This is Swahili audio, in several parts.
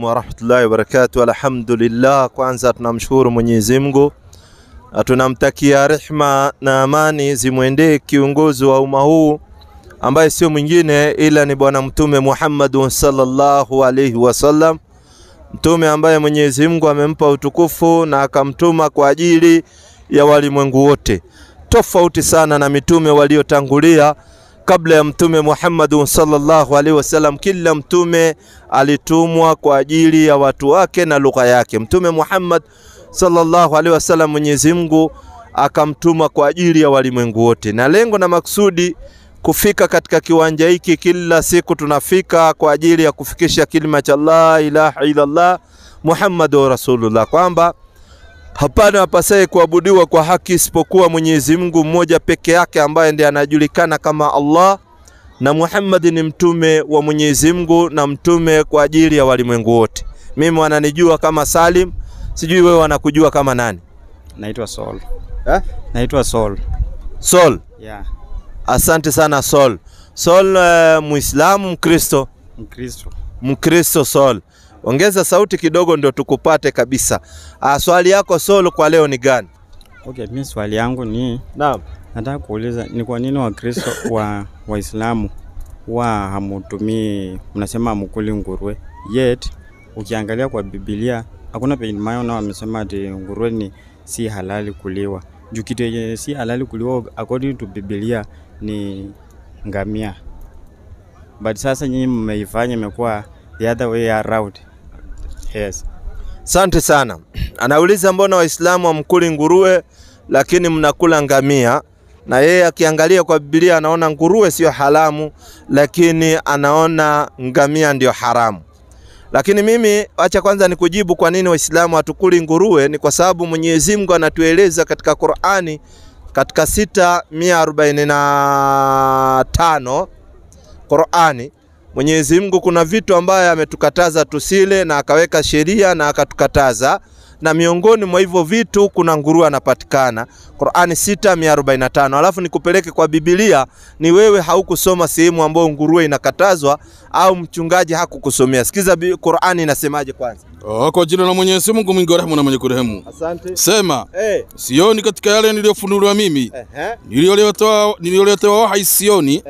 Wa rahmatullahi wa barakatuh. Alhamdulillah, kwanza tunamshukuru Mwenyezi Mungu. Tunamtakia rehma na amani zimwendee kiongozi wa umma huu ambaye sio mwingine ila ni bwana mtume Muhammad sallallahu alayhi wasallam, mtume ambaye Mwenyezi Mungu amempa utukufu na akamtuma kwa ajili ya walimwengu wote, tofauti sana na mitume waliotangulia kabla ya mtume Muhammad sallallahu alaihi wasallam. Kila mtume alitumwa kwa ajili ya watu wake na lugha yake. Mtume Muhammad sallallahu alaihi wasallam Mwenyezi Mungu akamtuma kwa ajili ya walimwengu wote, na lengo na maksudi kufika katika kiwanja hiki kila siku tunafika kwa ajili ya kufikisha kilima cha la ilaha illa Allah Muhammadur Rasulullah, kwamba hapana apasaye kuabudiwa kwa haki isipokuwa Mwenyezi Mungu mmoja peke yake ambaye ndiye anajulikana kama Allah, na Muhammad ni mtume wa Mwenyezi Mungu na mtume kwa ajili ya walimwengu wote. Mimi wananijua kama Salim, sijui wewe wanakujua kama nani? Naitwa Saul. Naitwa Saul. Saul? Yeah. Asante sana Saul. Saul Muislamu, Mkristo? Mkristo Saul. Ongeza sauti kidogo ndio tukupate kabisa. Swali yako Saul kwa leo ni gani? Okay, mimi swali yangu ni naam, nataka kuuliza ni kwa nini Wakristo Waislamu hamutumii, mnasema mkuli nguruwe, yet ukiangalia kwa Biblia hakuna penye maana wamesema ati nguruwe si halali kuliwa. Juu kitu si halali kuliwa according to Biblia ni ngamia. But sasa nyinyi mmeifanya imekuwa the other way around. Yes. Asante sana. Anauliza mbona Waislamu hamkuli nguruwe lakini mnakula ngamia, na yeye akiangalia kwa Biblia anaona nguruwe sio haramu lakini anaona ngamia ndio haramu. Lakini mimi acha kwanza nikujibu kwa nini Waislamu hatukuli nguruwe. Ni kwa sababu Mwenyezi Mungu anatueleza katika Qur'ani katika 6:145 Qur'ani, Mwenyezi Mungu kuna vitu ambaye ametukataza tusile na akaweka sheria na akatukataza, na miongoni mwa hivyo vitu kuna nguruwe anapatikana. Qur'ani 6:145. Alafu nikupeleke kwa Biblia, ni wewe haukusoma sehemu ambayo nguruwe inakatazwa au mchungaji hakukusomea. Sikiza Qur'ani inasemaje kwanza. Kwa jina la Mwenyezi Mungu mwingi wa rehema na mwenye kurehemu. Asante. Sema, sioni katika yale niliyofunuliwa mimi, niliyoletewa wahi sioni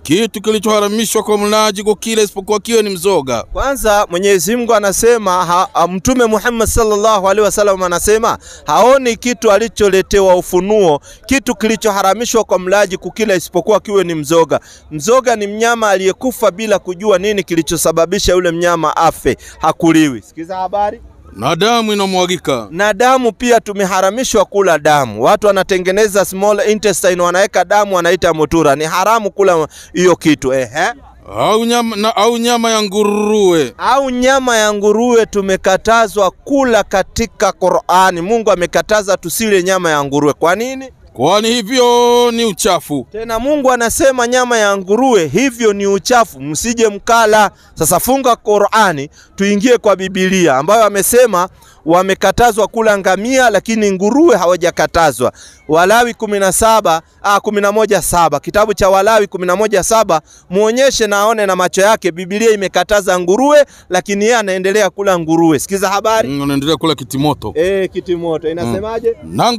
kitu kilichoharamishwa kwa mlaji kukila isipokuwa kiwe ni mzoga. Kwanza Mwenyezi Mungu anasema, mtume Muhammad sallallahu alaihi wasallam anasema haoni kitu alicholetewa ufunuo, kitu kilichoharamishwa kwa mlaji kukila isipokuwa kiwe ni mzoga. Mzoga ni mnyama aliyekufa bila kujua nini kilichosababisha yule mnyama afe, hakuliwi. Sikiza habari. Na damu inamwagika. Na damu pia tumeharamishwa kula damu. Watu wanatengeneza small intestine wanaweka damu wanaita motura. Ni haramu kula hiyo kitu. Au nyama ya nguruwe. Au nyama ya nguruwe tumekatazwa kula katika Qur'ani. Mungu amekataza tusile nyama ya nguruwe. Kwa nini? Kwani hivyo ni uchafu. Tena Mungu anasema nyama ya nguruwe hivyo ni uchafu, msije mkala. Sasa funga Qur'ani tuingie kwa Biblia ambayo amesema wamekatazwa kula ngamia lakini nguruwe hawajakatazwa. Walawi 11:7, kitabu cha Walawi 11:7, muonyeshe na aone na macho yake Biblia imekataza nguruwe lakini yeye anaendelea kula nguruwe. Sikiza habari. Anaendelea kula kitimoto. Kitimoto inasemaje? Na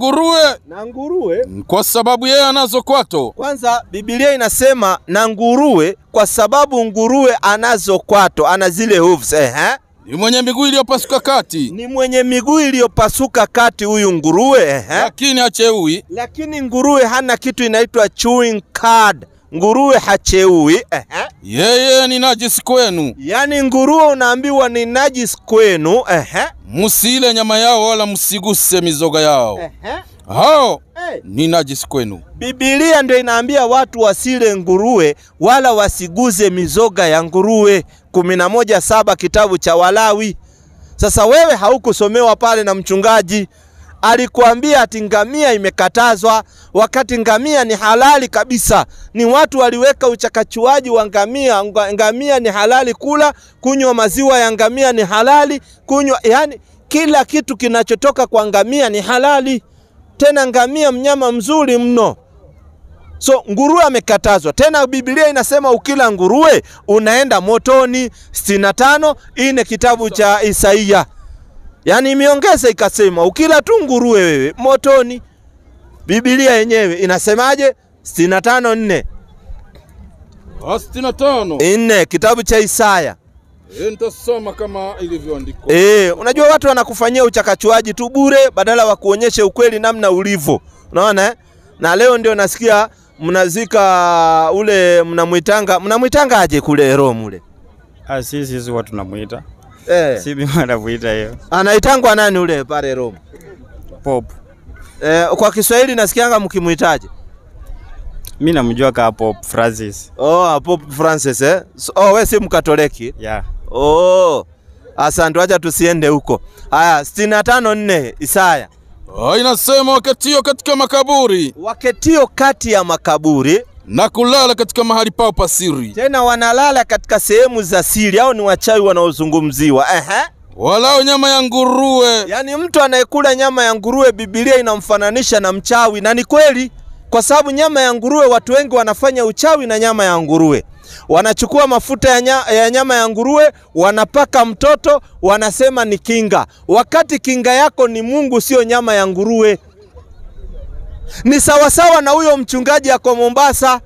nguruwe kwa sababu yeye anazo kwato. Kwanza Biblia inasema na nguruwe kwa sababu nguruwe anazo kwato, ana zile hooves. Ni mwenye miguu iliyopasuka kati. Ni mwenye miguu iliyopasuka kati huyu nguruwe. Lakini hacheui. Lakini nguruwe hana kitu inaitwa chewing card. Nguruwe hacheui. Yeye ni najisi kwenu. Yani nguruwe unaambiwa ni najisi kwenu. Musile nyama yao wala msiguse mizoga yao. Hao ni najisi kwenu. Biblia ndio inaambia watu wasile nguruwe wala wasiguze mizoga ya nguruwe. 11:7 kitabu cha Walawi. Sasa wewe haukusomewa pale na mchungaji. Alikuambia ati ngamia imekatazwa wakati ngamia ni halali kabisa. Ni watu waliweka uchakachuaji wa ngamia. Ngamia ni halali kula, kunywa maziwa ya ngamia ni halali, kunywa yani kila kitu kinachotoka kwa ngamia ni halali. Tena ngamia mnyama mzuri mno. So nguruwe amekatazwa. Tena Biblia inasema ukila nguruwe unaenda motoni. 65 ine kitabu cha Isaia. Yani imeongeza ikasema ukila tu nguruwe wewe motoni. Biblia yenyewe inasemaje? 65:4. 65 kitabu cha Isaya. Nitasoma kama ilivyoandikwa. Unajua watu wanakufanyia uchakachuaji tu bure badala wa kuonyesha ukweli namna ulivyo. Unaona Na leo ndio nasikia mnazika ule mnamuitanga aje kule Rome ule. Sisi watu tunamuita. Si mimi anamuita hiyo. Anaitangwa nani ule pale Rome? Pope. Kwa Kiswahili nasikianga mkimuitaje? Mimi namjua kama Pope Francis. Pope Francis wewe si Mkatoliki? Yeah. Asante, acha tusiende huko. Haya 65:4 Isaya. Inasema waketio katika makaburi. Waketio kati ya makaburi na kulala katika mahali pao pasiri. Tena wanalala katika sehemu za siri. Hao ni wachawi wanaozungumziwa. Walao nyama ya nguruwe. Yani mtu anayekula nyama ya nguruwe Biblia inamfananisha na mchawi, na ni kweli. Kwa sababu nyama ya nguruwe watu wengi wanafanya uchawi na nyama ya nguruwe. Wanachukua mafuta ya nyama ya nguruwe, wanapaka mtoto, wanasema ni kinga. Wakati kinga yako ni Mungu, sio nyama ya nguruwe. Ni sawasawa na huyo mchungaji yako Mombasa,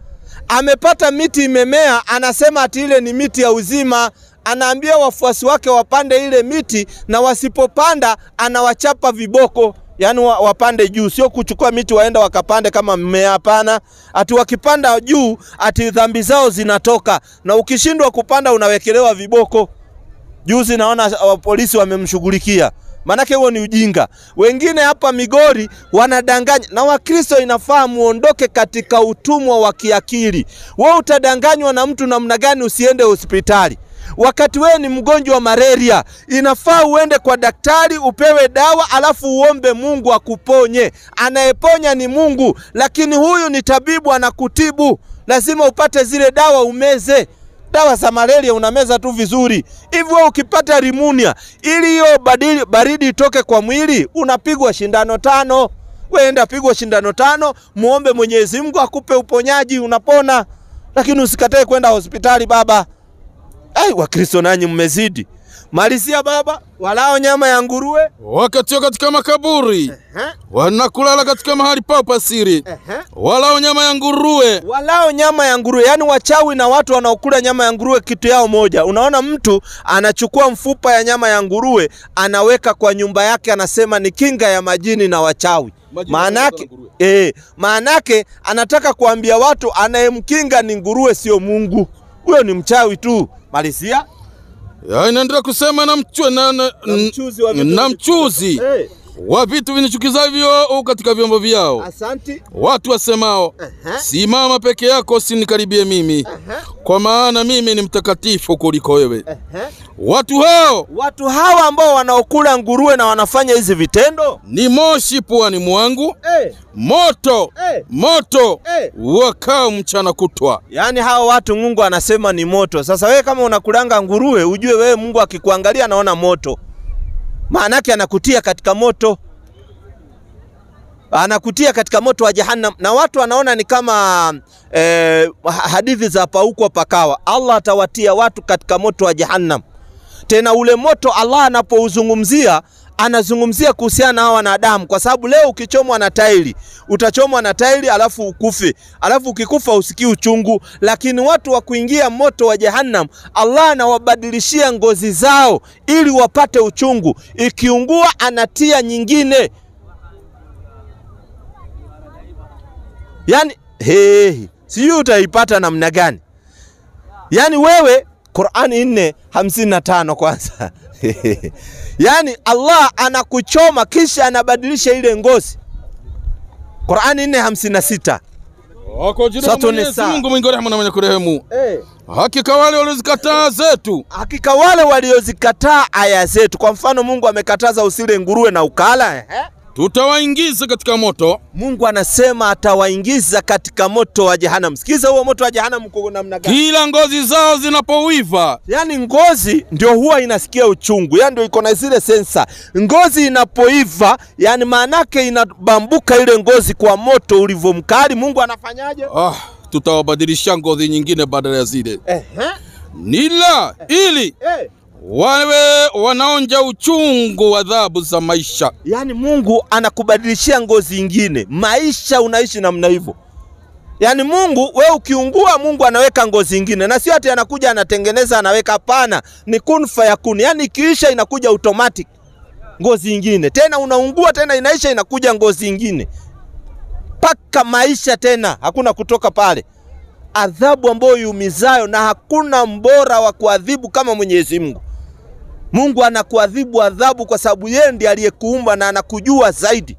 amepata miti imemea, anasema ati ile ni miti ya uzima. Anaambia wafuasi wake wapande ile miti, na wasipopanda anawachapa viboko. Yani wapande juu, sio kuchukua miti waenda wakapande kama mmea, hapana. Ati wakipanda juu ati dhambi zao zinatoka, na ukishindwa kupanda unawekelewa viboko. Juzi naona polisi wamemshughulikia. Manake huo ni ujinga. Wengine hapa Migori wanadanganya, na Wakristo inafaa muondoke katika utumwa wa kiakili. Wewe utadanganywa na mtu namna gani usiende hospitali? Wakati wewe ni mgonjwa wa malaria, inafaa uende kwa daktari upewe dawa alafu uombe Mungu akuponye. Anayeponya ni Mungu, lakini huyu ni tabibu anakutibu. Lazima upate zile dawa umeze. Dawa za malaria unameza tu vizuri. Hivyo ukipata rimunia, ili hiyo baridi itoke kwa mwili, unapigwa shindano 5. Weenda pigwa shindano 5, muombe Mwenyezi Mungu akupe uponyaji, unapona. Lakini usikatae kwenda hospitali baba. Wakristo nanyi mmezidi. Malizia baba. Walao nyama ya nguruwe wakatio katika makaburi. Wanakulala katika mahali pao pasiri. Walao nyama ya nguruwe. Walao nyama ya nguruwe. Yani wachawi na watu wanaokula nyama ya nguruwe kitu yao moja. Unaona mtu anachukua mfupa ya nyama ya nguruwe, anaweka kwa nyumba yake, anasema ni kinga ya majini na wachawi. Maanake anataka kuambia watu anayemkinga ni nguruwe, sio Mungu. Huyo ni mchawi tu. Malizia. Inaendelea kusema na mchuzi wa vitu vinichukizavyo katika vyombo vyao. Asante. Watu wasemao simama peke yako usinikaribie mimi, kwa maana mimi ni mtakatifu kuliko wewe. Watu hao ambao wanaokula nguruwe na wanafanya hizi vitendo ni moshi puani mwangu, moto wakao mchana kutwa. Yani hao watu Mungu anasema ni moto. Sasa wewe kama unakulanga nguruwe, ujue wewe Mungu akikuangalia anaona moto. Maanake anakutia katika moto. Anakutia katika moto wa Jahannam. Na watu wanaona ni kama hadithi za pauko pakawa. Allah atawatia watu katika moto wa Jahannam. Tena ule moto Allah anapouzungumzia, anazungumzia kuhusiana na wanadamu. Kwa sababu leo ukichomwa na tairi, utachomwa na tairi alafu ukufe. Alafu ukikufa usikii uchungu. Lakini watu wa kuingia moto wa Jahannam, Allah anawabadilishia ngozi zao ili wapate uchungu. Ikiungua anatia nyingine. Yani sijui utaipata namna gani. Yani wewe Qur'an 4:55 kwanza. Yani Allah anakuchoma kisha anabadilisha ile ngozi. Qur'an 4:56. Kwa jina la Mwenyezi Mungu mwingi wa rehema na mwenye kurehemu. Hakika wale waliozikataa zetu. Hakika wale waliozikataa aya zetu. Kwa mfano Mungu amekataza usile nguruwe na ukala. tutawaingiza katika moto. Mungu anasema atawaingiza katika moto wa jehanamu. Sikiza huo moto wa jehanamu uko namna gani? Kila ngozi zao zinapoiva. Yani ngozi ndio huwa inasikia uchungu. Yani ndio iko na zile sensa. Ngozi inapoiva, yani maanake inabambuka ile ngozi kwa moto ulivomkali. Mungu anafanyaje? Tutawabadilisha ngozi nyingine badala ya zile. Nila ili wale wanaonja uchungu wa adhabu za maisha. Yani Mungu anakubadilishia ngozi nyingine. Maisha unaishi namna hivyo. Yani Mungu, wewe ukiungua, Mungu anaweka ngozi nyingine. Na sio ati anakuja anatengeneza anaweka, hapana. Ni kun fayakun. Yani ikiisha inakuja automatic ngozi nyingine. Tena unaungua tena inaisha inakuja ngozi nyingine. Paka maisha tena, hakuna kutoka pale. Adhabu ambayo yumizayo, na hakuna mbora wa kuadhibu kama Mwenyezi Mungu. Mungu anakuadhibu adhabu kwa sababu yeye ndiye aliyekuumba na anakujua zaidi.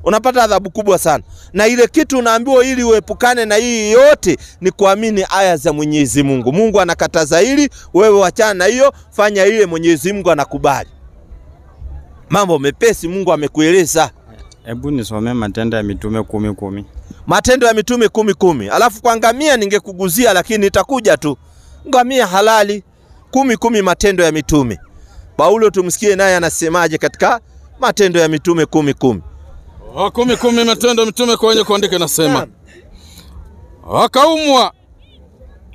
Unapata adhabu kubwa sana. Na ile kitu unaambiwa ili uepukane na hii yote ni kuamini aya za Mwenyezi Mungu. Mungu anakataza hili, wewe wachana na hiyo, fanya ile Mwenyezi Mungu anakubali. Mambo mepesi Mungu amekueleza. Hebu nisome Matendo ya Mitume 10:10. Matendo ya Mitume 10:10. Alafu kwa ngamia ningekuguzia lakini itakuja tu. Ngamia halali 10:10 Matendo ya Mitume. Paulo tumsikie naye anasemaje katika Matendo ya Mitume 10:10. 10:10 Matendo ya Mitume kwenye kuandika nasema. Akaumwa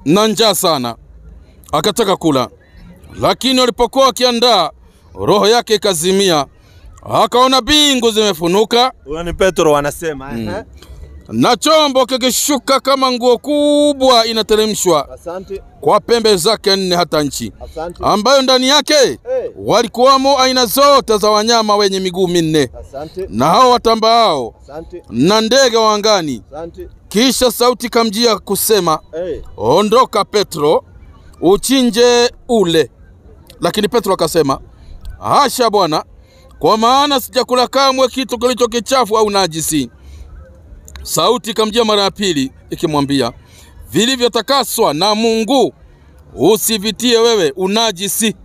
na njaa sana, akataka kula. Lakini walipokuwa wakiandaa, roho yake ikazimia. Akaona mbingu zimefunuka. Huyo ni Petro anasema. Na chombo kikishuka kama nguo kubwa inateremshwa. Asante. Kwa pembe zake 4 hata nchi. Asante. Ambayo ndani yake walikuwamo aina zote za wanyama wenye miguu 4. Asante. Na hao watambaao. Asante. Na ndege wa angani. Asante. Kisha sauti kamjia kusema, ondoka Petro, uchinje ule. Lakini Petro akasema, hasha Bwana, kwa maana sijakula kamwe kitu kilicho kichafu au najisi. Sauti kamjia mara ya pili ikimwambia, vilivyotakaswa na Mungu usivitie wewe unajisi.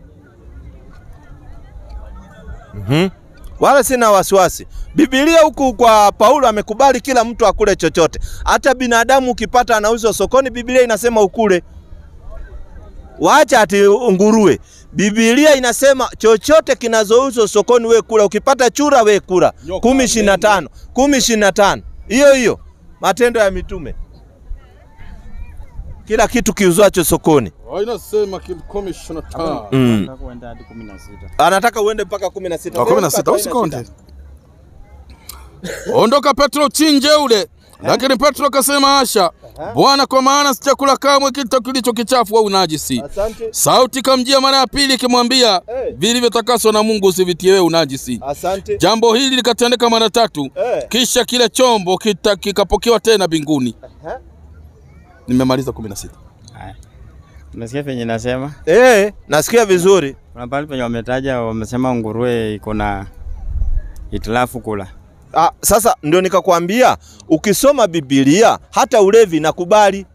Wala sina wasiwasi. Biblia huku kwa Paulo amekubali kila mtu akule chochote. Hata binadamu ukipata anauzwa sokoni, Biblia inasema ukule. Waacha ati nguruwe. Biblia inasema chochote kinazouzwa sokoni we kula. Ukipata chura we kula. 10:25. 10:25. Hiyo. Matendo ya Mitume. Kila kitu kiuzwacho sokoni. Inasema 10:25. Anataka uende hadi 16. Anataka uende mpaka 16. 16 usikonde. Ondoka Petro, uchinje ule. Lakini Petro akasema, hasha Bwana, kwa maana sijakula kamwe kitu kilicho kichafu au najisi. Asante. Sauti kamjia mara ya pili ikimwambia, vilivyotakaswa na Mungu usivitie wewe unajisi. Asante. Jambo hili likatendeka mara 3. Kisha kile chombo kikapokewa tena mbinguni. Nimemaliza 16. Haya. Unasikia venye nasema? Nasikia vizuri. Kuna pale penye wametaja wamesema nguruwe iko na itilafu kula. Sasa ndio nikakwambia ukisoma Biblia hata ulevi nakubali.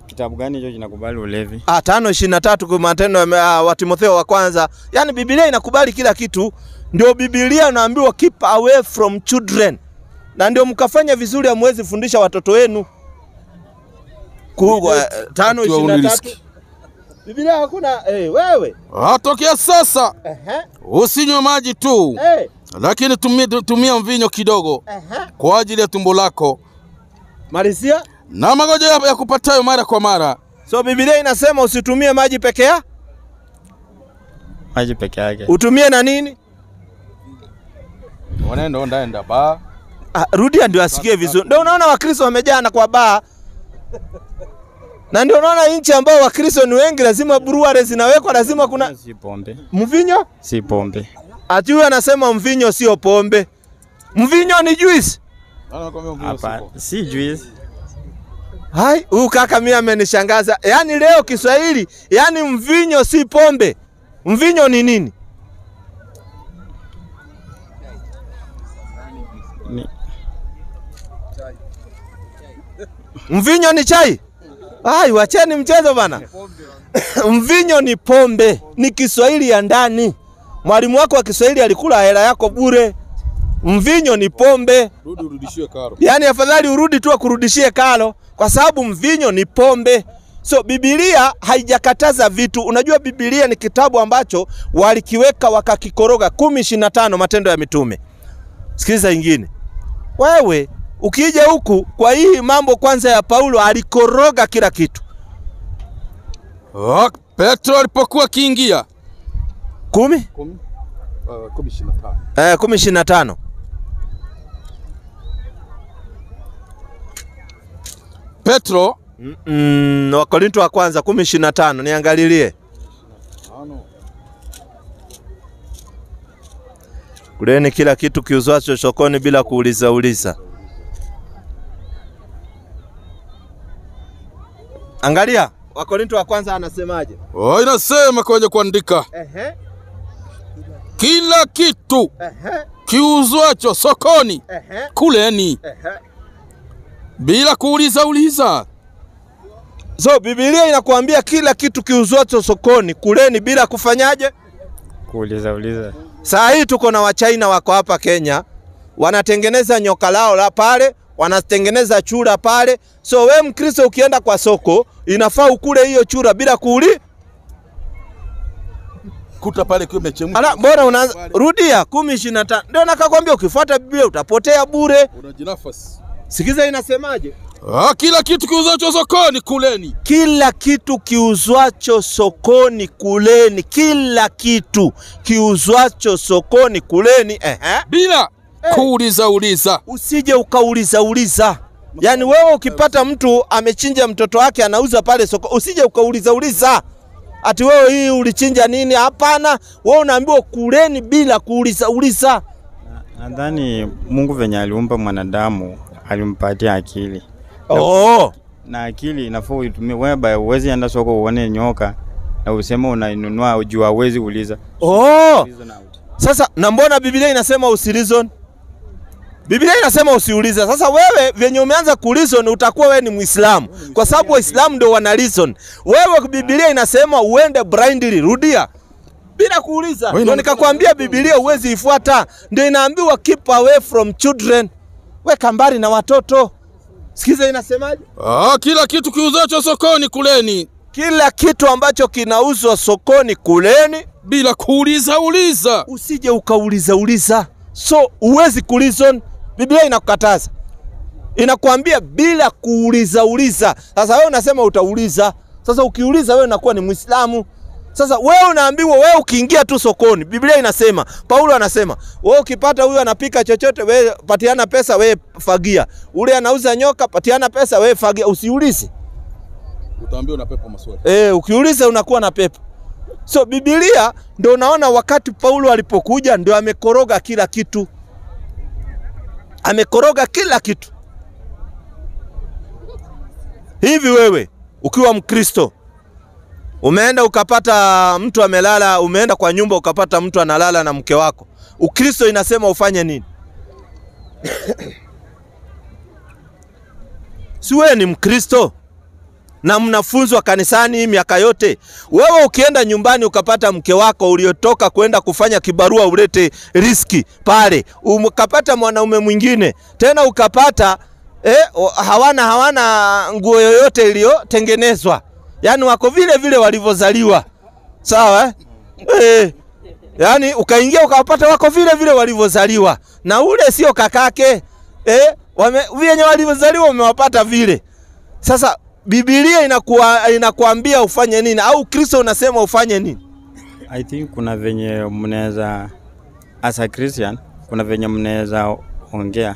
Kitabu gani hicho kinakubali ulevi? 5:23 kwa Matendo wa Timotheo wa kwanza. Yani Biblia inakubali kila kitu. Ndio Biblia inaambiwa keep away from children. Na ndio mkafanya vizuri amwezi fundisha watoto wenu. 5:23. Biblia hakuna wewe. Atokea sasa. Usinywe maji tu. Lakini tumia mvinyo kidogo kwa ajili ya tumbo lako. Malizia. Na magonjwa ya kupatayo mara kwa mara. So Biblia inasema usitumie maji peke yake. Maji peke yake. Utumie na nini? Ndaenda baa. Rudia ndio asikie vizuri. Ndio unaona Wakristo wamejaa na kwa baa. Na ndio unaona nchi ambao Wakristo ni wengi lazima brewery zinawekwa, lazima kuna si pombe. Mvinyo? Si pombe. Ati huyu anasema mvinyo sio pombe. Mvinyo ni juice. Hapa si juice. Hai, huyu kaka mimi amenishangaza. Yaani leo Kiswahili, yaani mvinyo si pombe. Mvinyo ni nini? Mvinyo ni chai. Ai, wacheni mchezo bana. Mvinyo ni pombe, ni Kiswahili ya ndani. Mwalimu wako wa Kiswahili alikula hela yako bure. Mvinyo ni pombe. Rudi urudishiwe karo. Yaani afadhali urudi tu akurudishie karo kwa sababu mvinyo ni pombe. So Biblia haijakataza vitu. Unajua Biblia ni kitabu ambacho walikiweka wakakikoroga 10:25 Matendo ya Mitume. Sikiliza ingine. Wewe ukija huku kwa hii mambo kwanza ya Paulo alikoroga kila kitu. Petro alipokuwa kiingia 10:25. Petro Wakorinto wa kwanza 10:25 niangalilie. Kuleni kila kitu kiuzwacho sokoni bila kuuliza uliza. Angalia Wakorinto wa kwanza anasemaje? Inasema kwenye kuandika. Kila kitu kiuzwacho sokoni kuleni bila kuuliza uliza. So Biblia inakuambia kila kitu kiuzwacho sokoni kuleni bila kufanyaje? Kuuliza uliza. Saa hii tuko na Wachina wako hapa Kenya, wanatengeneza nyoka lao la pale, wanatengeneza chura pale. So we Mkristo ukienda kwa soko, inafaa ukule hiyo chura bila kuuli. Kuta pale kwa imechemka. Ala, bora unaanza rudia 10:25. Ndio nakakwambia ukifuata Biblia utapotea bure. Unajinafasi. Sikiza inasemaje? Kila kitu kiuzwacho sokoni kuleni. Kila kitu kiuzwacho sokoni kuleni. Kila kitu kiuzwacho sokoni kuleni. Bila kuuliza uliza. Usije ukauliza uliza. Yaani wewe ukipata mtu amechinja mtoto wake anauza pale soko, usije ukauliza uliza. Ati wewe hii ulichinja nini? Hapana, wewe unaambiwa kuleni bila kuuliza uliza. Nadhani Mungu venye aliumba mwanadamu alimpatia akili. Na akili inafaa uitumie. Wewe uwezi enda soko uone nyoka na useme unainunua ujua uwezi uliza. Sasa na mbona Biblia inasema usireason? Biblia inasema usiulize. Sasa wewe venye umeanza kureason utakuwa wewe ni Muislamu. Kwa sababu Waislamu ndio wana reason. Wewe Biblia inasema uende blindly, rudia bila kuuliza. Ndio nikakwambia Biblia uwezi ifuata. Ndio inaambiwa keep away from children. Weka mbali na watoto. Sikiza inasemaje? Kila kitu kiuzwacho sokoni kuleni. Kila kitu ambacho kinauzwa sokoni kuleni bila kuuliza uliza. Usije ukauliza uliza. So uwezi kureason. Biblia inakukataza. Inakuambia bila kuuliza uliza. Sasa wewe unasema utauliza. Sasa ukiuliza wewe unakuwa ni Muislamu. Sasa wewe unaambiwa wewe ukiingia tu sokoni. Biblia inasema, Paulo anasema, wewe ukipata huyu anapika chochote wewe patiana pesa wewe fagia. Ule anauza nyoka patiana pesa wewe fagia, usiulize. Utaambiwa una pepo maswali. Ukiuliza unakuwa na pepo. So Biblia ndio unaona wakati Paulo alipokuja ndio amekoroga kila kitu. Amekoroga kila kitu. Hivi wewe ukiwa Mkristo umeenda ukapata mtu amelala, umeenda kwa nyumba ukapata mtu analala na mke wako. Ukristo inasema ufanye nini? Si wewe ni Mkristo na mnafunzwa kanisani miaka yote. Wewe ukienda nyumbani ukapata mke wako uliotoka kwenda kufanya kibarua ulete riski pale, ukapata mwanaume mwingine, tena ukapata hawana nguo yoyote iliyotengenezwa. Yaani wako vile vile walivyozaliwa. Sawa yaani ukaingia ukapata wako vile vile walivyozaliwa. Na ule sio kakake. Wenye walivyozaliwa umewapata vile. Sasa Biblia inakuambia ufanye nini au Kristo unasema ufanye nini? I think kuna venye mnaweza as a Christian kuna venye mnaweza ongea.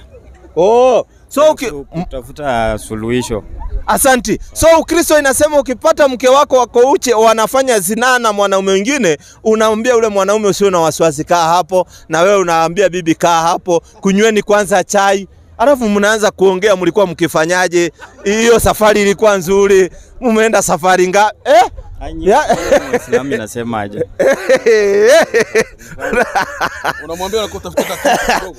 So utafuta suluhisho. Asanti. So Ukristo inasema ukipata mke wako wako uche wanafanya zinaa na mwanaume mwingine, unaambia ule mwanaume usio na wasiwasi, kaa hapo, na wewe unaambia bibi kaa hapo, kunyweni kwanza chai. Alafu mnaanza kuongea mlikuwa mkifanyaje? Hiyo safari ilikuwa nzuri. Mumeenda safari ngapi? Muislamu inasemaje? Unamwambia unakotafuta kitu kidogo.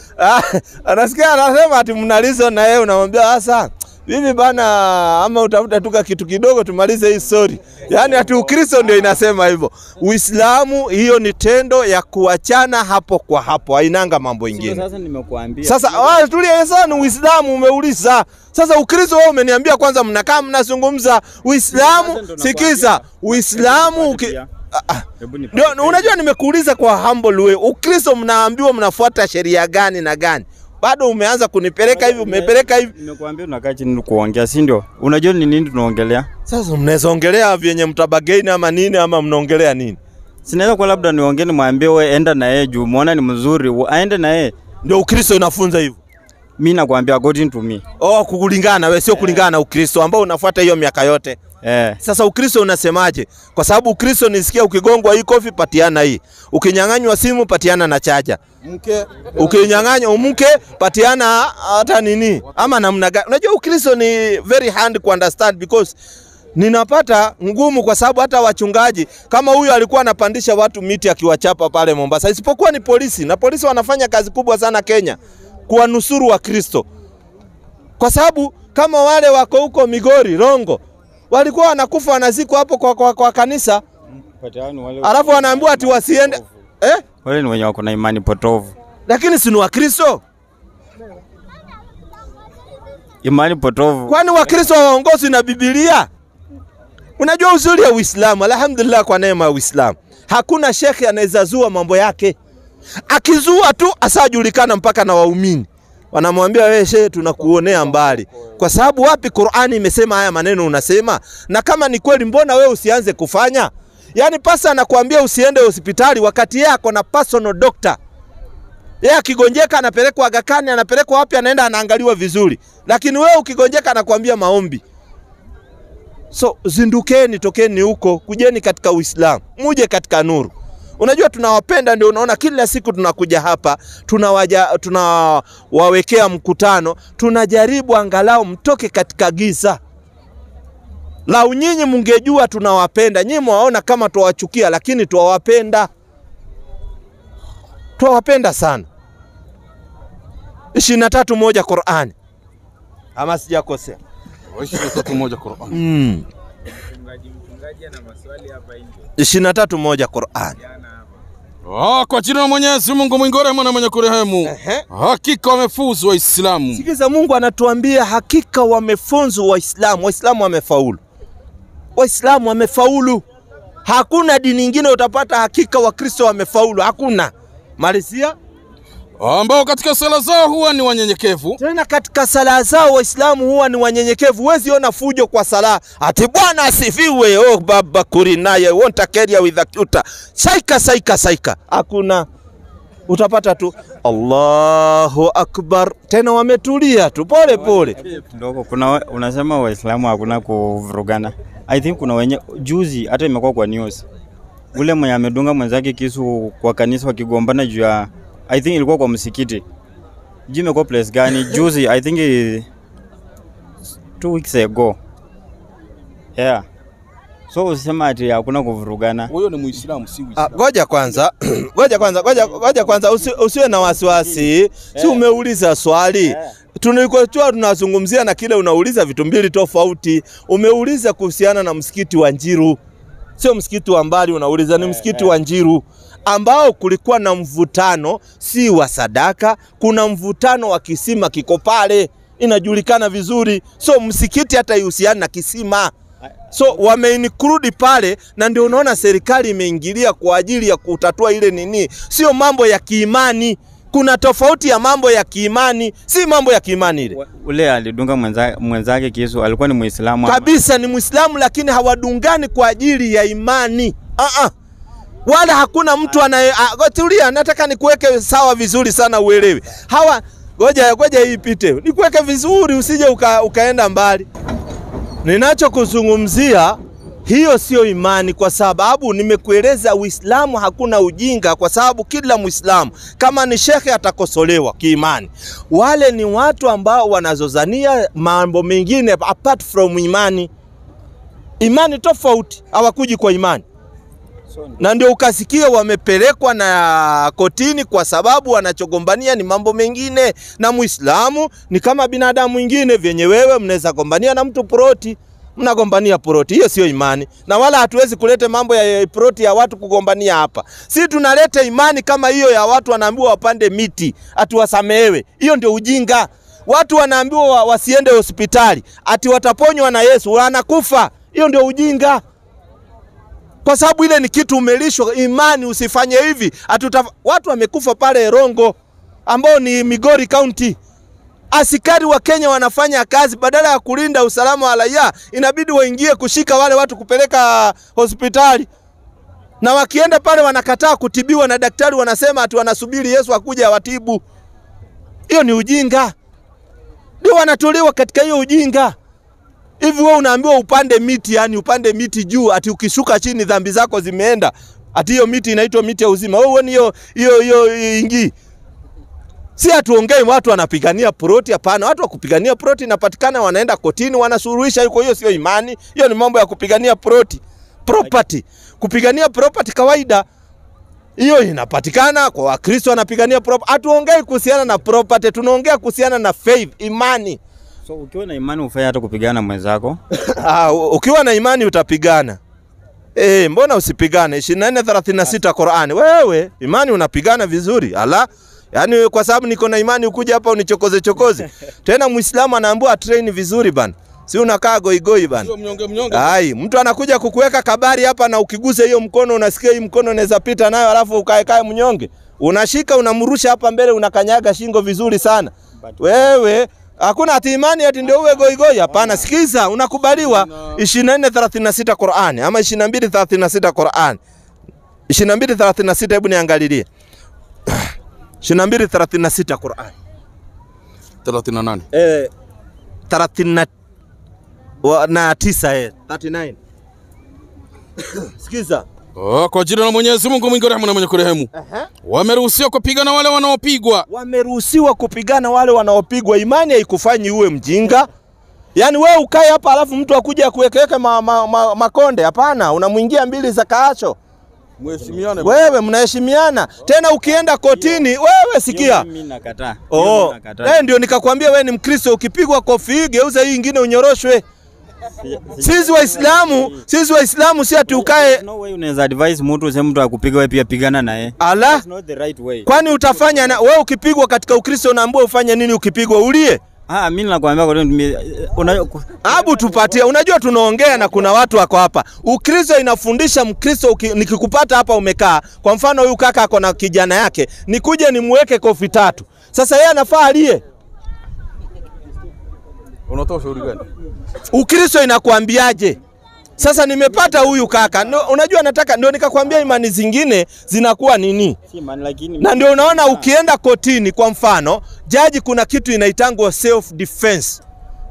Anasikia anasema ati mnalizo na yeye unamwambia sasa Mimi bana, ama utafuta tuka kitu kidogo tumalize hii story. Yaani ati Ukristo ndio inasema hivyo. Uislamu hiyo ni tendo ya kuachana hapo kwa hapo. Hainanga mambo mengine. Sasa nimekuambia. Sasa tulia sana Uislamu umeuliza. Sasa Ukristo wewe umeniambia kwanza mnakaa mnazungumza Uislamu, sikiza. Uislamu unajua nimekuuliza kwa humble way. Ukristo mnaambiwa mnafuata sheria gani na gani? Bado umeanza kunipeleka hivi, umepeleka hivi. Nimekuambia unakaa chini kuongea, si ndio? Unajua ni nini tunaongelea? Sasa mnaweza ongelea vyenye mtabagaini ama nini ama mnaongelea nini? Sinaweza kwa labda niongee nimwambie wewe enda na yeye juu muone ni mzuri, aende na yeye. Ndio Ukristo unafunza hivyo. Mimi nakwambia according to me. Kulingana wewe sio kulingana na Ukristo ambao unafuata hiyo miaka yote. Sasa Ukristo unasemaje? Kwa sababu Ukristo nisikia ukigongwa hii kofi patiana hii. Ukinyang'anywa simu patiana na chaja. Ukinyang'anywa mke patiana hata nini? Ama namna gani? Unajua Ukristo ni very hard to understand because ninapata ngumu kwa sababu hata wachungaji kama huyu alikuwa anapandisha watu miti akiwachapa pale Mombasa. Isipokuwa ni polisi, na polisi wanafanya kazi kubwa sana Kenya kuwanusuru wa Kristo. Kwa sababu kama wale wako huko Migori, Rongo, walikuwa wanakufa wanazikwa hapo kwa kanisa. Alafu wanaambiwa ati wasiende. Wale ni wenye wako na imani potovu. Lakini si ni wa Kristo? Imani potovu. Kwani wa Kristo waongozwi na Biblia? Unajua uzuri ya Uislamu, alhamdulillah kwa neema ya Uislamu. Hakuna shekhi anaweza zua mambo yake. Akizua tu asajulikana mpaka na waumini. Wanamwambia wewe shehe tunakuonea mbali. Kwa sababu wapi Qur'ani imesema haya maneno unasema? Na kama ni kweli mbona wewe usianze kufanya? Yaani pasa anakuambia usiende hospitali wakati yeye ako na personal doctor. Yeye akigonjeka anapelekwa Aga Khan, anapelekwa wapi anaenda anaangaliwa vizuri. Lakini wewe ukigonjeka anakuambia maombi. So zindukeni, tokeni huko, kujeni katika Uislamu, muje katika nuru. Unajua tunawapenda ndio unaona kila siku tunakuja hapa, tunawawekea mkutano, tunajaribu angalau mtoke katika giza. Lau nyinyi mungejua tunawapenda, nyinyi mwaona kama tuwachukia lakini tuwapenda. Tuwapenda sana. 23:1 Qur'an. Ama sijakosea? 23:1 Qur'an. Mchungaji ana maswali hapa nje. 23:1 Qur'an. Kwa jina la Mwenyezi Mungu mwingi wa rehema na mwenye kurehemu. Hakika wamefuzu Waislamu. Sikiza, Mungu anatuambia hakika wamefuzu Waislamu. Waislamu wamefaulu. Waislamu wamefaulu. Hakuna dini nyingine utapata hakika Wakristo wamefaulu. Hakuna. Malizia. Ambao katika sala zao huwa ni wanyenyekevu. Tena katika sala zao Waislamu huwa ni wanyenyekevu. Huwezi ona fujo kwa sala. Ati Bwana asifiwe, oh baba kurinaye, won't carry with akuta. Saika. Hakuna. Utapata tu Allahu Akbar. Tena wametulia tu pole pole. Ndogo kuna unasema Waislamu hakuna kuvurugana. I think kuna wenye juzi hata imekuwa kwa news. Ule mwenye amedunga mwenzake kisu kwa kanisa wakigombana juu ya I think ilikuwa kwa msikiti. Jime kwa place gani? Juzi I think 2 weeks ago. Yeah. So usema ati hakuna kuvurugana. Huyo ni Muislamu si Uislamu. Ngoja kwanza usiwe na wasiwasi. Si umeuliza swali. Tulikuwa tunazungumzia na kile unauliza vitu mbili tofauti. Umeuliza kuhusiana na msikiti wa Njiru. Sio msikiti wa mbali unauliza, ni msikiti wa Njiru ambao kulikuwa na mvutano si wa sadaka, kuna mvutano wa kisima kiko pale, inajulikana vizuri. So msikiti hata ihusiana na kisima. So wameinclude pale, na ndio unaona serikali imeingilia kwa ajili ya kutatua ile nini. Sio mambo ya kiimani. Kuna tofauti ya mambo ya kiimani, si mambo ya kiimani ile. Ule alidunga mwenzake kisu alikuwa ni Muislamu. Kabisa ni Muislamu, lakini hawadungani kwa ajili ya imani. Wala hakuna mtu tulia, nataka nikuweke sawa vizuri sana uelewe. Hawa ngoja hii ipite. Nikuweke vizuri usije ukaenda mbali. Ninachokuzungumzia hiyo sio imani, kwa sababu nimekueleza Uislamu hakuna ujinga, kwa sababu kila Muislamu kama ni shekhe atakosolewa kiimani. Wale ni watu ambao wanazozania mambo mengine apart from imani. Imani tofauti, hawakuji kwa imani. Na ndio ukasikia wamepelekwa na kotini kwa sababu wanachogombania ni mambo mengine. Na Muislamu ni kama binadamu mwingine, vyenye wewe mnaweza gombania na mtu proti, mnagombania proti, hiyo sio imani. Na wala hatuwezi kuleta mambo ya proti ya watu kugombania hapa. Si tunaleta imani kama hiyo ya watu wanaambiwa wapande miti ati wasamehewe. Hiyo ndio ujinga. Watu wanaambiwa wasiende hospitali ati wataponywa na Yesu, wanakufa. Hiyo ndio ujinga. Kwa sababu ile ni kitu umelishwa imani, usifanye hivi. Watu wamekufa pale Rongo ambao ni Migori County. Askari wa Kenya wanafanya kazi, badala ya kulinda usalama wa raia inabidi waingie kushika wale watu kupeleka hospitali. Na wakienda pale wanakataa kutibiwa na daktari, wanasema ati wanasubiri Yesu akuje awatibu. Hiyo ni ujinga. Ndio wanatolewa katika hiyo ujinga. Hivi wewe unaambiwa upande miti, yani upande miti juu, ati ukishuka chini dhambi zako zimeenda. Ati hiyo miti inaitwa miti ya uzima. Wewe ni hiyo ingi. Si atuongei watu wanapigania proti, hapana. Watu wa kupigania proti inapatikana, wanaenda kotini, wanasuluhisha yuko. Hiyo sio imani. Hiyo ni mambo ya kupigania proti. Property. Kupigania property kawaida. Hiyo inapatikana kwa Wakristo wanapigania property. Hatuongei kuhusiana na property, tunaongea kuhusiana na faith, imani. So ukiwa na imani ufanye hata kupigana na mwenzako? Ukiwa na imani utapigana. Mbona usipigane? 24:36 Qur'ani. Wewe imani unapigana vizuri. Ala. Yaani kwa sababu niko na imani ukuja hapa unichokoze. Tena Muislamu anaambiwa train vizuri bana. Si unakaa goigoi bana. Sio mnyonge. Hai, mtu anakuja kukuweka kabari hapa na ukigusa hiyo mkono unasikia hii mkono inaweza pita nayo, alafu ukae mnyonge. Unashika unamrusha hapa mbele, unakanyaga shingo vizuri sana. Wewe hakuna ati imani ati ndio uwe goigoi, hapana. Sikiza, unakubaliwa 24:36 Qur'ani ama 22:36 Qur'ani. 22:36, hebu niangalilie. 22:36 Qur'ani. 38. 39. Sikiza. Kwa jina la Mwenyezi Mungu mwingi wa rehema na mwenye kurehemu. Wameruhusiwa kupigana wale wanaopigwa. Wameruhusiwa kupigana wale wanaopigwa. Imani haikufanyi uwe mjinga. Yaani wewe ukae hapa alafu mtu akuja kuwekeka makonde, hapana. Unamuingia mbili za kaacho. Mheshimiane. Wewe mnaheshimiana. Tena ukienda kotini, wewe sikia. Mimi nakataa. Ndio nikakwambia wewe ni Mkristo, ukipigwa kofi geuza hii nyingine unyoroshwe. Sisi Waislamu si ati ukae. No way unaweza advise mtu useme mtu akupiga wewe pia pigana naye. Ala. That's not the right way. Kwani utafanya na wewe ukipigwa katika Ukristo unaambiwa ufanye nini ukipigwa? Ulie? Mimi nakwambia Abu tupatie. Unajua tunaongea na kuna watu wako hapa. Ukristo inafundisha Mkristo nikikupata hapa umekaa. Kwa mfano huyu kaka ako na kijana yake, nikuje nimweke kofi 3. Sasa yeye anafaa alie. Unatoa shauri gani? Ukristo inakuambiaje? Sasa nimepata huyu kaka. Unajua nataka ndio nikakwambia imani zingine zinakuwa nini? Na ndio unaona ukienda kotini kwa mfano, jaji kuna kitu inaitangwa self defense.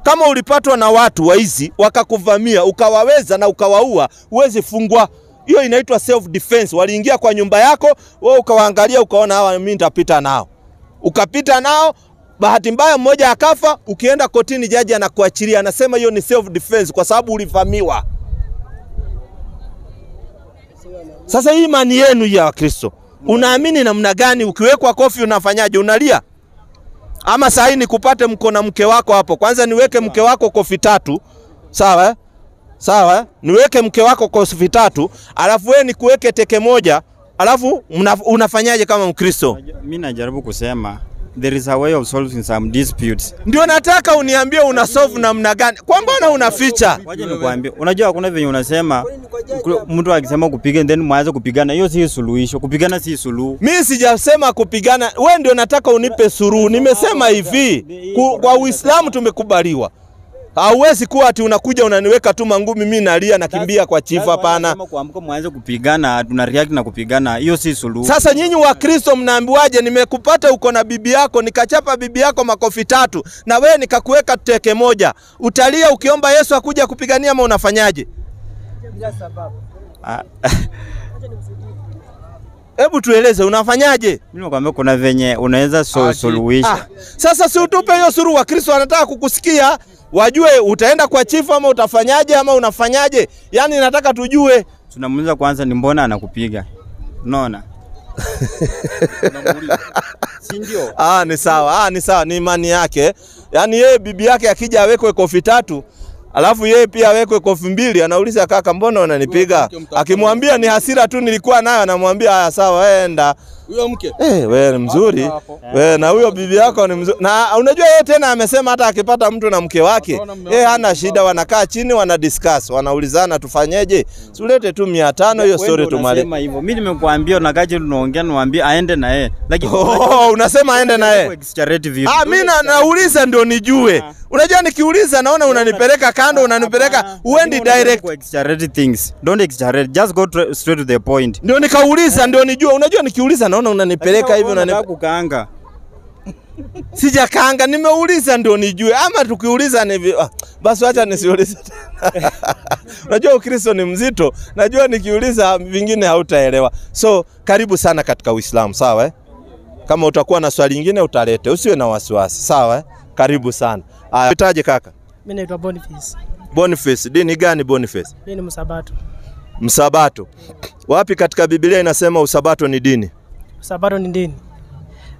Kama ulipatwa na watu waizi wakakuvamia, ukawaweza na ukawaua, uweze fungwa. Hiyo inaitwa self defense. Waliingia kwa nyumba yako, wewe ukawaangalia ukaona hawa mimi nitapita nao. Ukapita nao, bahati mbaya mmoja akafa, ukienda kotini jaji anakuachilia, anasema hiyo ni self defense kwa sababu ulivamiwa. Sasa hii imani yenu ya Kristo, unaamini namna gani? Ukiwekwa kofi unafanyaje? Unalia? Ama saa hii nikupate mko na mke wako hapo, kwanza niweke mke wako kofi 3, sawa? Sawa? Niweke mke wako kofi 3, alafu wewe nikuweke teke moja, alafu unafanyaje kama Mkristo? Mimi najaribu kusema there is a way of solving some disputes. Ndio nataka uniambie una solve namna gani? Kwa mbona unaficha? Waje nikwambie. Unajua kuna venye unasema mtu akisema kupiga then mwanze kupigana, hiyo si suluhisho. Kupigana si suluhu. Mimi sijasema kupigana. Wewe ndio nataka unipe suluhu. Nimesema hivi, kwa Uislamu tumekubaliwa. Hauwezi kuwa ati unakuja unaniweka tu mangumi mimi nalia nakimbia kwa chifu, hapana. Kama kuamka mwanze kupigana tuna react na kupigana, hiyo si suluhu. Sasa nyinyi wa Kristo mnaambiwaje? Nimekupata uko na bibi yako, nikachapa bibi yako makofi 3 na wewe nikakuweka teke moja. Utalia ukiomba Yesu akuja kupigania ama unafanyaje? Bila sababu. Hebu tueleze unafanyaje? Mimi nakwambia kuna venye unaweza suluhisha. Sasa si utupe hiyo suluhu. Wa Kristo wanataka kukusikia, wajue utaenda kwa chifu ama utafanyaje ama unafanyaje. Yaani nataka tujue. Tunamuuliza kwanza ni mbona anakupiga. Unaona? Si ndio? Ni sawa. Ni sawa, ni imani yake. Yaani yeye bibi yake akija awekwe kofi 3, alafu yeye pia awekwe kofi 2, anauliza kaka, mbona unanipiga? Akimwambia ni hasira tu nilikuwa nayo, anamwambia haya sawa, enda. Huyo mke. Wewe ni mzuri. Wewe na huyo bibi yako ni mzuri. Na unajua yeye tena amesema hata akipata mtu na mke wake, hana shida, wanakaa chini wanadiscuss, wanaulizana tufanyeje? Ulete tu 500 hiyo story tumalize. Unasema hivyo. Mimi nimekuambia unakaje tunaongea niwaambie aende na yeye. Lakini unasema aende na yeye. Mimi nauliza ndio nijue. Unajua nikiuliza naona unanipeleka kando, unanipeleka uendi direct. Exaggerate things. Don't exaggerate. Just go straight to the point. Ndio nikauliza ndio nijue. Unajua nikiuliza naona unanipeleka hivyo unanipeleka kukaanga. Sijakaanga, nimeuliza ndio nijue. Ama tukiuliza ni basi acha nisiulize. Unajua Ukristo ni mzito. Najua nikiuliza vingine hautaelewa. So karibu sana katika Uislamu, sawa Kama utakuwa na swali lingine utalete. Usiwe na wasiwasi, sawa Karibu sana. Utaje kaka? Mimi naitwa Boniface. Boniface, dini gani Boniface? Mimi ni Msabato. Msabato. Wapi katika Biblia inasema usabato ni dini? Usabato ni dini.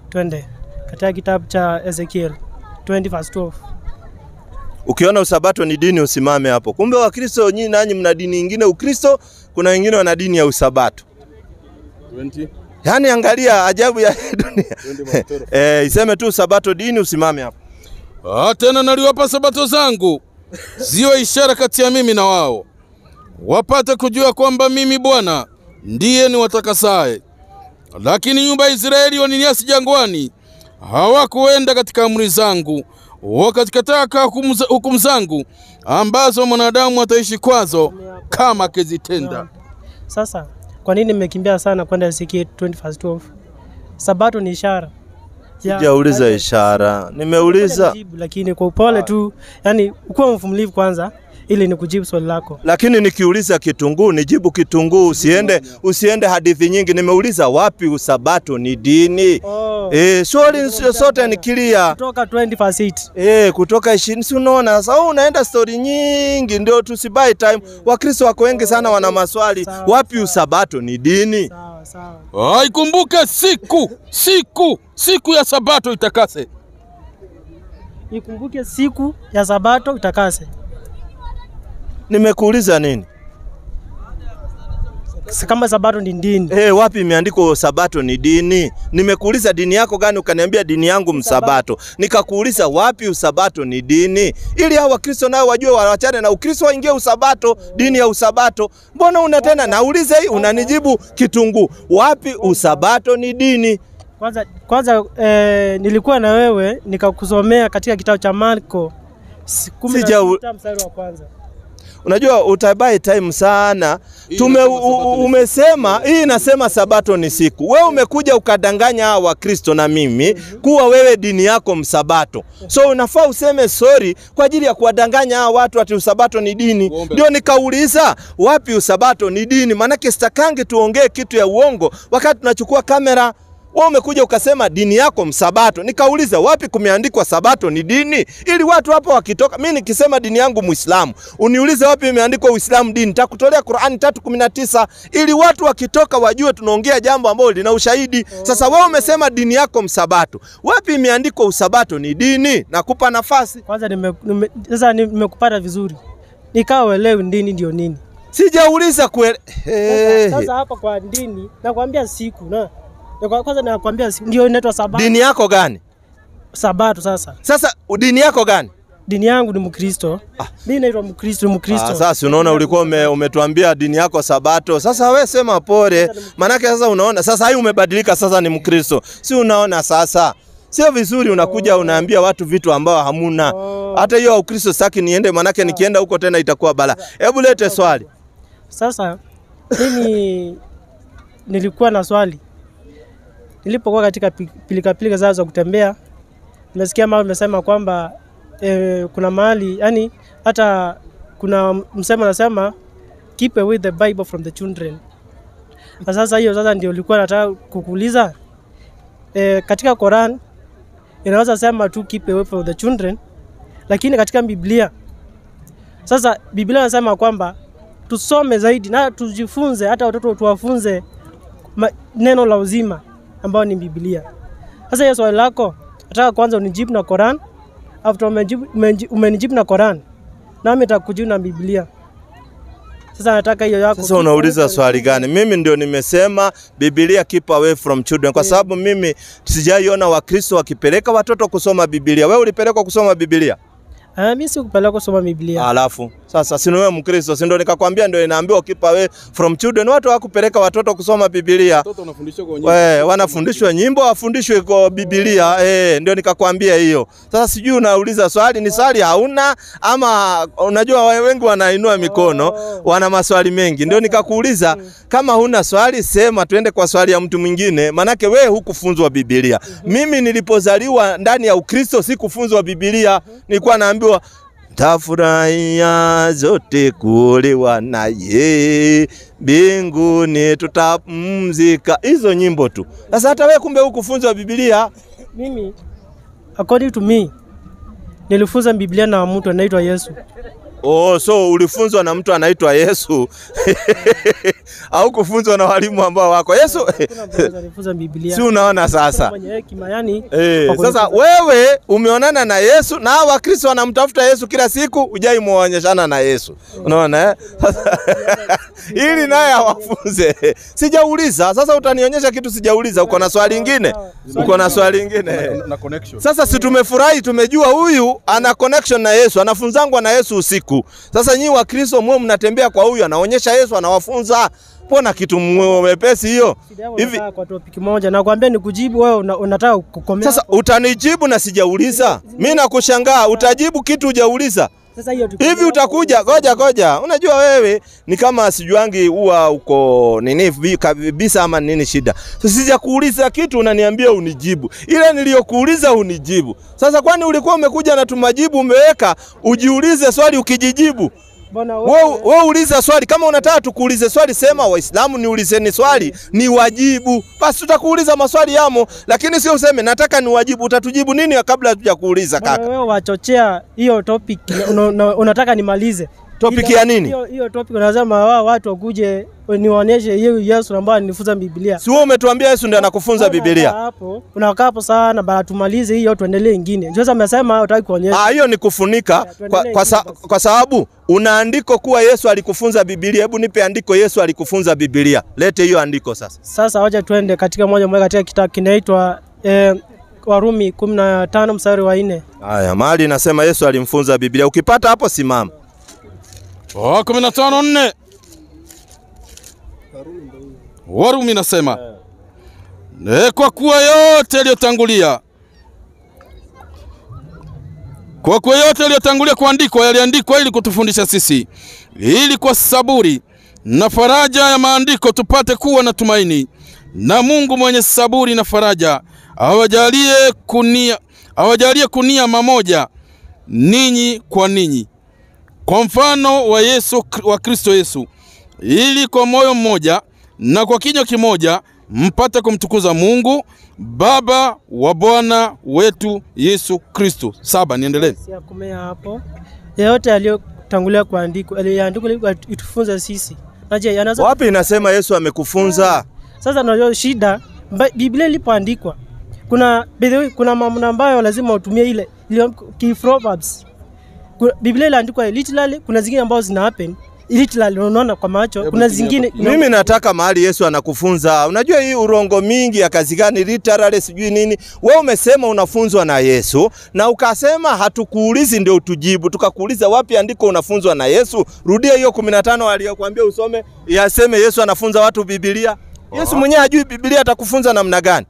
Twende katika kitabu cha Ezekiel 20:12. Ukiona usabato ni dini usimame hapo. Kumbe Wakristo nyinyi nanyi mna dini nyingine Ukristo, kuna wengine wana dini ya usabato. 20. Yaani angalia ajabu ya dunia. Iseme tu sabato dini usimame hapo. Tena naliwapa sabato zangu ziwe ishara kati ya mimi na wao, wapate kujua kwamba mimi Bwana ndiye niwatakasaye. Lakini nyumba ya Israeli waniniasi jangwani, hawakuenda katika amri zangu, wakazikataa hukumu zangu ambazo mwanadamu ataishi kwazo kama akizitenda. Sasa kwa nini mmekimbia sana kwenda Ezekiel 20:12? Sabato ni ishara. Sijauliza ishara. Nimeuliza lakini kwa upole tu, yani ukuwa mvumilivu kwanza ili nikujibu swali lako. Lakini nikiuliza kitunguu nijibu kitunguu, usiende hadithi nyingi. Nimeuliza wapi usabato ni dini. Swali sote ni clear. Kutoka 20:8. Kutoka 20. Si unaona sasa unaenda story nyingi, ndio tusibuy time. Wakristo wako wengi sana wana maswali. Wapi usabato ni dini? Sawa. Ikumbuke siku ya sabato itakase. Ikumbuke siku ya sabato itakase. Nimekuuliza nini? Kama sabato ni dini. Wapi imeandikwa sabato ni dini? Nimekuuliza dini yako gani ukaniambia dini yangu msabato. Nikakuuliza wapi usabato ni dini? Ili hao Wakristo nao wajue waachane na Ukristo waingie usabato, dini ya usabato. Mbona una tena nauliza hii unanijibu kitunguu. Wapi usabato ni dini? Kwanza nilikuwa na wewe nikakusomea katika kitabu cha Marko 16 mstari wa kwanza. Unajua utabai time sana. Umesema hii inasema sabato ni siku. Wewe umekuja ukadanganya hawa Wakristo na mimi kuwa wewe dini yako msabato. So unafaa useme sorry kwa ajili ya kuwadanganya hawa watu ati usabato ni dini. Ndio nikauliza wapi usabato ni dini? Maana sitakangi tuongee kitu ya uongo wakati tunachukua kamera. Wewe umekuja ukasema dini yako msabato. Nikauliza wapi kumeandikwa sabato ni dini? Ili watu hapo wakitoka, mimi nikisema dini yangu Muislamu, uniulize wapi imeandikwa Uislamu dini. Nitakutolea Qur'ani 3:19 ili watu wakitoka wajue tunaongea jambo ambalo lina ushahidi. Sasa wewe umesema dini yako msabato. Wapi imeandikwa usabato ni dini? Nakupa nafasi. Kwanza nimekupata vizuri. Nikawa uelewi dini ndio nini. Sijauliza Sasa hapa kwa dini nakwambia siku na kwanza nakwambia ndio inaitwa sabato. Dini yako gani? Sabato sasa. Sasa dini yako gani? Dini yangu ni Mkristo. Mimi naitwa Mkristo. Sasa unaona ulikuwa umetuambia dini yako sabato. Sasa wewe sema pole. Manake sasa unaona sasa hii umebadilika sasa ni Mkristo. Si unaona sasa? Sio vizuri unakuja unaambia watu vitu ambao hamuna. Hata hiyo Ukristo sitaki niende manake nikienda huko tena itakuwa bala. Hebu lete swali. Sasa mimi nilikuwa na swali. Nilipokuwa katika pilika zao za kutembea, nimesikia mama amesema kwamba kuna mahali, yani hata kuna msemo anasema keep away the Bible from the children. Sasa hiyo sasa ndio nilikuwa nataka kukuuliza. Katika Quran inaweza sema tu keep away from the children, lakini katika Biblia sasa Biblia inasema kwamba tusome zaidi na tujifunze, hata watoto tuwafunze neno la uzima ambao ni Biblia. Sasa hiyo swali lako nataka kwanza unijibu na Quran, after umenijibu na Quran nami nitakujibu na Biblia. Sasa nataka hiyo yako. Sasa unauliza swali gani? Mimi ndio nimesema Biblia keep away from children, kwa sababu mimi sijaiona Wakristo wakipeleka watoto kusoma Biblia. Wewe ulipelekwa kusoma Biblia? Mimi sikupeleka kusoma Biblia. Alafu sasa si wewe Mkristo, si ndio nikakwambia ndio inaambiwa keep away from children. Watu hawakupeleka watoto kusoma Biblia. Watoto wanafundishwa kwa nyimbo. Wanafundishwa nyimbo, wafundishwe kwa Biblia. Ndio nikakwambia hiyo. Sasa sijui unauliza swali, ni swali hauna ama unajua wengi wanainua mikono, wana maswali mengi. Ndio nikakuuliza kama huna swali sema tuende kwa swali ya mtu mwingine, manake wewe hukufunzwa Biblia. Mimi nilipozaliwa ndani ya Ukristo sikufunzwa Biblia. Nilikuwa naambiwa tafurahia zote kuolewa naye, mbinguni tutapumzika. Hizo nyimbo tu. Sasa hata wewe kumbe hukufunzwa Biblia. Mimi according to me nilifunza Biblia na mtu anaitwa Yesu. So ulifunzwa na mtu anaitwa Yesu. Au kufunzwa na walimu ambao wako. Yesu alifunza Biblia. Si unaona sasa? Sasa wewe umeonana na Yesu na Wakristo wanamtafuta Yesu kila siku, hujai muonyeshana na Yesu. Unaona Sasa ili naye awafunze. Sijauliza, sasa utanionyesha kitu sijauliza. Uko na swali lingine? Uko na swali lingine? Na connection. Sasa si tumefurahi, tumejua huyu ana connection na Yesu, anafunzangwa na Yesu usiku. Sasa nyinyi Wakristo mwe mnatembea kwa huyu, anaonyesha Yesu, anawafunza. Pona kitu mwepesi hiyo. Hivi kwa topic moja nakwambia nikujibu, wewe unataka kukomea. Sasa utanijibu na sijauliza. Mimi nakushangaa utajibu kitu hujauliza. Sasa hiyo hivi utakuja goja. Unajua wewe ni kama sijuangi huwa uko nini kabisa ama nini shida. Sasa sijakuuliza kitu unaniambia unijibu. Ile niliyokuuliza unijibu. Sasa kwani ulikuwa umekuja na tumajibu umeweka ujiulize swali ukijijibu? Wewe uliza swali, kama unataka tukuulize swali sema Waislamu niulizeni swali ni wajibu. Basi tutakuuliza maswali yamo, lakini sio useme nataka ni wajibu. Utatujibu nini kabla hatujakuuliza kaka? Wewe wachochea hiyo topic unataka nimalize. Topic ya nini? Hiyo topic unasema watu wakuje niwaonyeshe Yesu ambaye anifunza Biblia. Si wewe umetuambia Yesu ndiye anakufunza Biblia? Unakaa hapo sana baada tumalize hiyo tuendelee nyingine. Sasa umesema hutaki kuonyesha. Hiyo ni kufunika kwa sababu una andiko kuwa Yesu alikufunza Biblia. Hebu nipe andiko Yesu alikufunza Biblia. Lete hiyo andiko sasa. Sasa wacha tuende katika moja katika kitabu kinaitwa Warumi 15 mstari wa 4. Haya, mahali inasema Yesu alimfunza Biblia. Ukipata hapo simama. 15:4. Warumi nasema kwa kuwa yote yaliyotangulia kuandikwa yaliandikwa ili kutufundisha sisi, ili kwa saburi na faraja ya maandiko tupate kuwa na tumaini. Na Mungu mwenye saburi na faraja awajalie kunia mamoja ninyi kwa ninyi, kwa mfano wa Kristo Yesu, ili kwa moyo mmoja na kwa kinywa kimoja mpate kumtukuza Mungu Baba wa Bwana wetu Yesu Kristo. 7, niendelee. Siakomea hapo. Yote aliyotangulia kuandikwa, aliandikwa ili itufunze sisi. Wapi inasema Yesu amekufunza? Sasa ndio shida. Biblia ilipoandikwa kuna mambo ambayo lazima utumie ile Proverbs. Biblia iliandikwa literally, kuna zingine ambazo zina happen literally unaona kwa macho, kuna zingine mimi nataka mahali Yesu anakufunza. Unajua hii urongo mingi ya kazi gani literally sijui nini. Wewe umesema unafunzwa na Yesu na ukasema hatukuulizi ndio utujibu. Tukakuuliza wapi andiko unafunzwa na Yesu? Rudia hiyo 15 aliyokuambia usome, yaseme Yesu anafunza watu Biblia. Yesu mwenyewe hajui Biblia, atakufunza namna gani?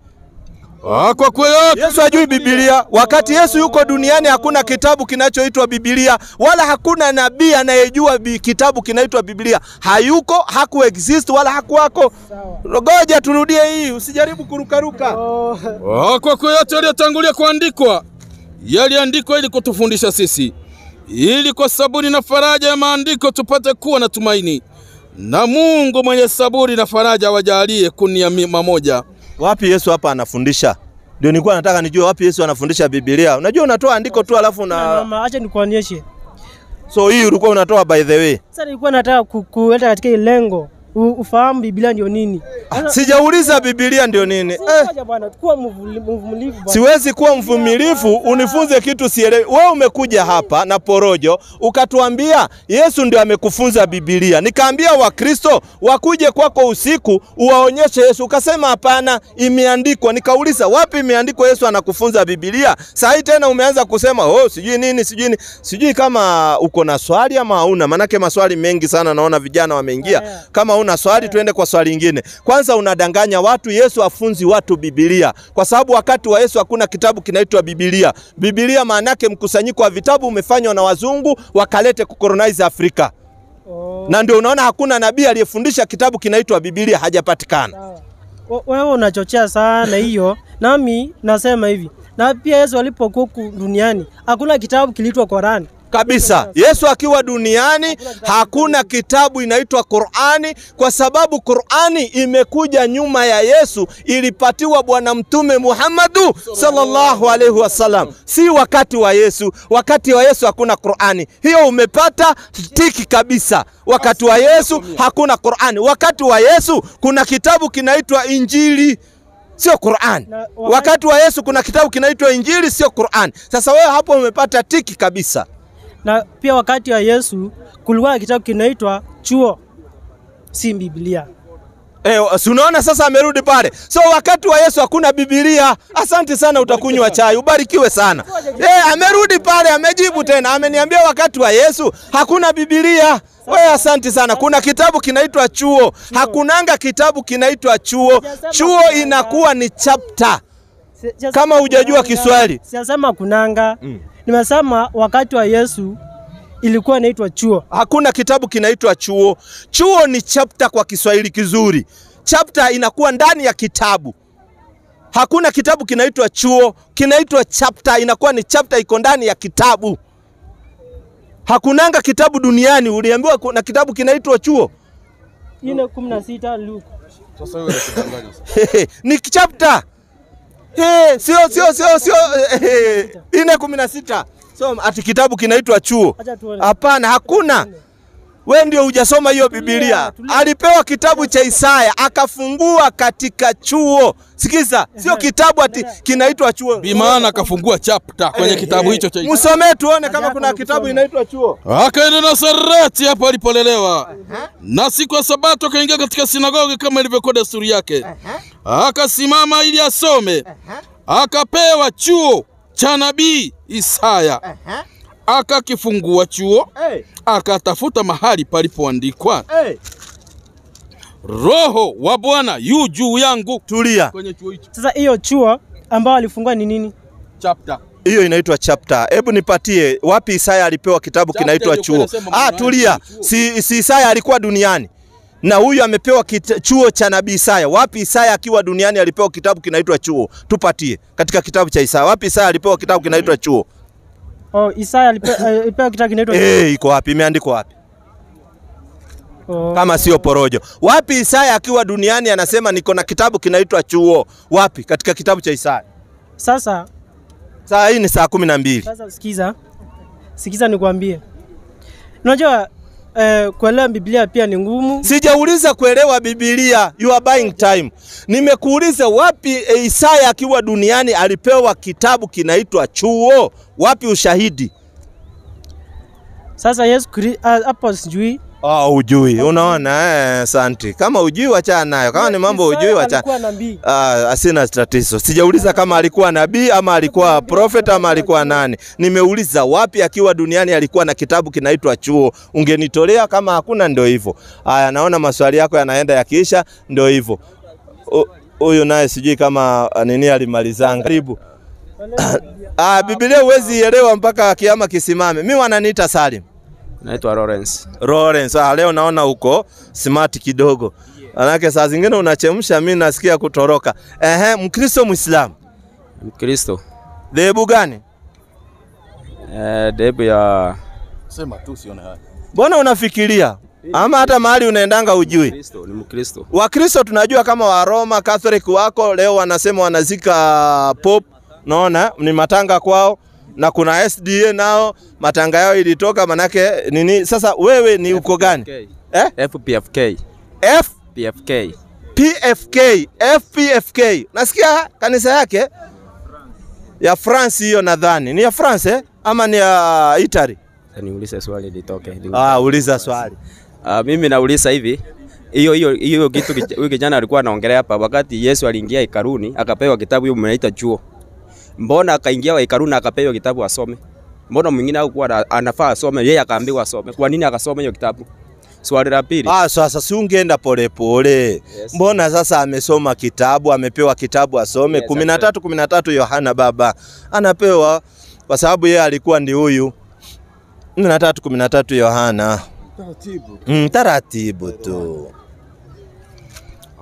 Kwa kweli Yesu hajui Biblia. Wakati Yesu yuko duniani hakuna kitabu kinachoitwa Biblia, wala hakuna nabii anayejua kitabu kinaitwa Biblia. Hayuko, haku exist wala hakuwako. Ngoja turudie hii, usijaribu kurukaruka. Kwa kweli yote yaliyotangulia kuandikwa yaliandikwa ili kutufundisha sisi, ili kwa saburi na faraja ya maandiko tupate kuwa na tumaini. Na Mungu mwenye saburi na faraja awajalie kunia mamoja. Wapi Yesu hapa anafundisha? Ndio nilikuwa nataka nijue wapi Yesu anafundisha Biblia. Unajua unatoa andiko tu alafu acha nikuonyeshe. So hii ulikuwa unatoa by the way. Sasa nilikuwa nataka kueleta katika ile lengo ufahamu Biblia ndio nini. Sijauliza Biblia ndio nini. Bwana, kuwa mvumilivu bwana. Siwezi kuwa mvumilivu unifunze kitu sielewi. Wewe umekuja hapa na porojo ukatuambia Yesu ndio amekufunza Biblia. Nikaambia Wakristo wakuje kwako usiku uwaonyeshe Yesu. Ukasema hapana, imeandikwa. Nikauliza wapi imeandikwa Yesu anakufunza Biblia? Sasa tena umeanza kusema sijui nini, sijui kama uko na swali ama hauna. Manake maswali mengi sana naona vijana wameingia. Kama una swali tuende kwa swali lingine. Kwanza unadanganya watu, Yesu afunzi watu Biblia. Kwa sababu wakati wa Yesu hakuna kitabu kinaitwa Biblia. Biblia maana yake mkusanyiko wa vitabu umefanywa na wazungu wakalete kukolonize Afrika. Na ndio unaona hakuna nabii aliyefundisha kitabu kinaitwa Biblia hajapatikana. Wewe unachochea sana hiyo. Nami nasema hivi. Na pia Yesu alipokuwa duniani hakuna kitabu kiliitwa Qur'ani. Kabisa. Yesu akiwa duniani hakuna kitabu inaitwa Qur'ani, kwa sababu Qur'ani imekuja nyuma ya Yesu, ilipatiwa Bwana Mtume Muhammadu sallallahu alaihi wasallam. Si wakati wa Yesu. Wakati wa Yesu hakuna Qur'ani. Hiyo umepata tiki kabisa. Wakati wa Yesu hakuna Qur'ani. Wakati wa Yesu kuna kitabu kinaitwa Injili, sio Qur'an. Wakati wa Yesu kuna kitabu kinaitwa Injili, sio Qur'an. Sasa wewe hapo umepata tiki kabisa. Na pia wakati wa Yesu kulikuwa na kitabu kinaitwa chuo, si Biblia. Si unaona sasa amerudi pale. So wakati wa Yesu hakuna Biblia. Asante sana, utakunywa chai. Ubarikiwe sana. Amerudi pale, amejibu tena. Ameniambia wakati wa Yesu hakuna Biblia. Wewe asante sana. Kuna kitabu kinaitwa chuo. Hakunanga kitabu kinaitwa chuo. Chuo inakuwa ni chapter. Kama hujajua Kiswahili. Siyasema kunanga. Nimesema wakati wa Yesu ilikuwa inaitwa chuo. Hakuna kitabu kinaitwa chuo. Chuo ni chapter kwa Kiswahili kizuri. Chapter inakuwa ndani ya kitabu. Hakuna kitabu kinaitwa chuo, kinaitwa chapter, inakuwa ni chapter iko ndani ya kitabu. Hakunanga kitabu duniani uliambiwa kuna kitabu kinaitwa chuo. 4:16 Luke. Sasa wewe unadanganya. Ni chapter. Sio 4:16. So ati kitabu kinaitwa chuo. Hapana, hakuna. Wewe ndio hujasoma hiyo Biblia. Alipewa kitabu cha Isaya akafungua katika chuo. Sikiza, sio kitabu ati kinaitwa chuo. Bimaana akafungua chapter kwenye kitabu hicho cha Isaya. Msomee tuone kama kuna kitabu inaitwa chuo. Akaenda Nazareti hapo alipolelewa. Na siku ya Sabato akaingia katika sinagogi kama ilivyokuwa desturi yake. Akasimama ili asome. Akapewa chuo cha nabii Isaya. Akakifungua chuo. Akatafuta mahali palipoandikwa Roho wa Bwana yu juu yangu. Tulia. Kwenye chuo hicho. Sasa hiyo chuo ambao alifungua ni nini? Chapter. Hiyo inaitwa chapter. Hebu nipatie wapi Isaya alipewa kitabu kinaitwa chuo. Tulia. Si Isaya alikuwa duniani. Na huyu amepewa chuo cha nabii Isaya. Wapi Isaya akiwa duniani alipewa kitabu kinaitwa chuo? Tupatie. Katika kitabu cha Isaya. Wapi Isaya alipewa kitabu kinaitwa chuo? Isaya alipewa kitabu kinaitwa iko wapi? Imeandikwa wapi? Kama sio porojo. Wapi Isaya akiwa duniani anasema niko na kitabu kinaitwa chuo? Wapi? Katika kitabu cha Isaya. Sasa saa hii ni saa 12. Sasa sikiza nikwambie. Unajua kuelewa Biblia pia ni ngumu. Sijauliza kuelewa Biblia, you are buying time. Nimekuuliza wapi Isaya akiwa duniani alipewa kitabu kinaitwa chuo? Wapi ushahidi? Sasa Yesu hapo sijui. Hujui. Unaona asante. Kama hujui achana nayo. Kama ni mambo hujui achana. Asina tatizo. Sijauliza kama alikuwa nabii ama alikuwa prophet ama alikuwa nani. Nimeuliza wapi akiwa duniani alikuwa na kitabu kinaitwa chuo. Ungenitolea, kama hakuna ndio hivyo. Haya, naona maswali yako yanaenda yakiisha, ndio hivyo. Huyu naye sijui kama nini alimalizanga. Karibu. Biblia huwezi elewa mpaka kiama kisimame. Mimi wananiita Salim. Naitwa Lawrence. Leo naona uko smart kidogo. Manake saa zingine unachemsha, mimi nasikia kutoroka. Mkristo Muislamu? Mkristo. Dhehebu gani? Dhehebu ya sema tu sione haya. Mbona unafikiria? Ama hata mahali unaendanga ujui? Ni Mkristo. Wakristo tunajua kama wa Roma Catholic wako leo wanasema wanazika Pope. Naona ni matanga kwao. na kuna SDA nao matanga yao ilitoka, manake nini? Sasa wewe ni uko gani? FPFK. PFK. FPFK. Nasikia kanisa yake ya France hiyo, nadhani ni ya France ama ni ya Italy? Niulize swali litoke. Uliza swali. Mimi nauliza hivi, hiyo kitu huyu kijana alikuwa anaongelea hapa, wakati Yesu aliingia hekaluni akapewa kitabu hiyo mnaita chuo. Mbona akaingia hekaluni akapewa kitabu asome? Mbona mwingine hakuwa anafaa asome, yeye akaambiwa asome? Kwa nini akasoma hiyo kitabu? Swali la pili. Sasa si ungeenda pole pole. Yes. Mbona sasa amesoma kitabu, amepewa kitabu asome? Yes, 13 Yohana baba anapewa kwa sababu yeye alikuwa ndi huyu. 13 Yohana. Taratibu tu.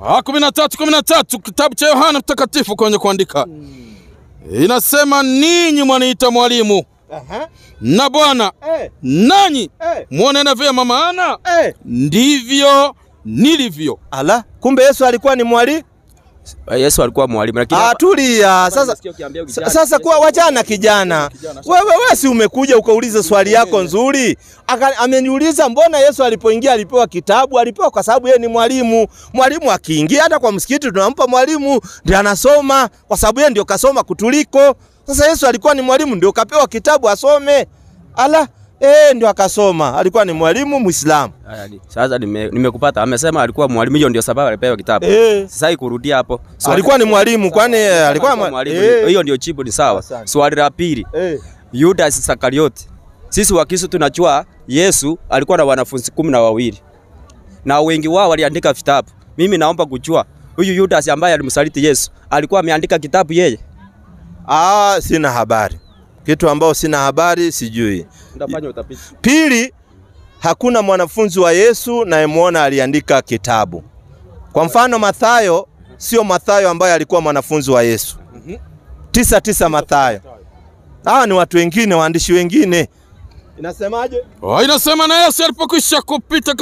13 kitabu cha Yohana mtakatifu kwenye kuandika. Inasema ninyi mwaniita mwalimu na Bwana, nanyi muonena vyema, maana ndivyo nilivyo. Ala, kumbe Yesu alikuwa ni mwalimu? Yesu alikuwa mwalimu, lakini tulia sasa kwa wachana kijana. Wewe si umekuja ukauliza swali yako nzuri. Ameniuliza mbona Yesu alipoingia alipewa kitabu? Alipewa kwa sababu yeye ni mwalimu. Mwalimu akiingia hata kwa msikiti tunampa mwalimu ndiye anasoma, kwa sababu yeye ndio kasoma kutuliko. Sasa Yesu alikuwa ni mwalimu ndio kapewa kitabu asome. Ala, ndio akasoma. Alikuwa ni mwalimu Muislamu. Sasa nimekupata. Amesema alikuwa mwalimu, hiyo ndio sababu alipewa kitabu. Sasa ikurudia hapo. Alikuwa ni mwalimu, kwani alikuwa mwalimu. Hiyo ndio jibu, ni sawa. Swali la pili. Judas Iskariote. Sisi Wakristo tunajua Yesu alikuwa na wanafunzi 12. Na wengi wao waliandika vitabu. Mimi naomba kujua huyu Judas ambaye alimsaliti Yesu alikuwa ameandika kitabu yeye? Sina habari. Kitu ambao sina habari sijui. Ndafanya utafiti. Pili, hakuna mwanafunzi wa Yesu nayemuona aliandika kitabu. Kwa mfano Mathayo, sio Mathayo ambaye alikuwa mwanafunzi wa Yesu. 9 Mathayo. Hawa ni watu wengine, waandishi wengine. Inasemaje? Inasema na Yesu alipokwisha kupita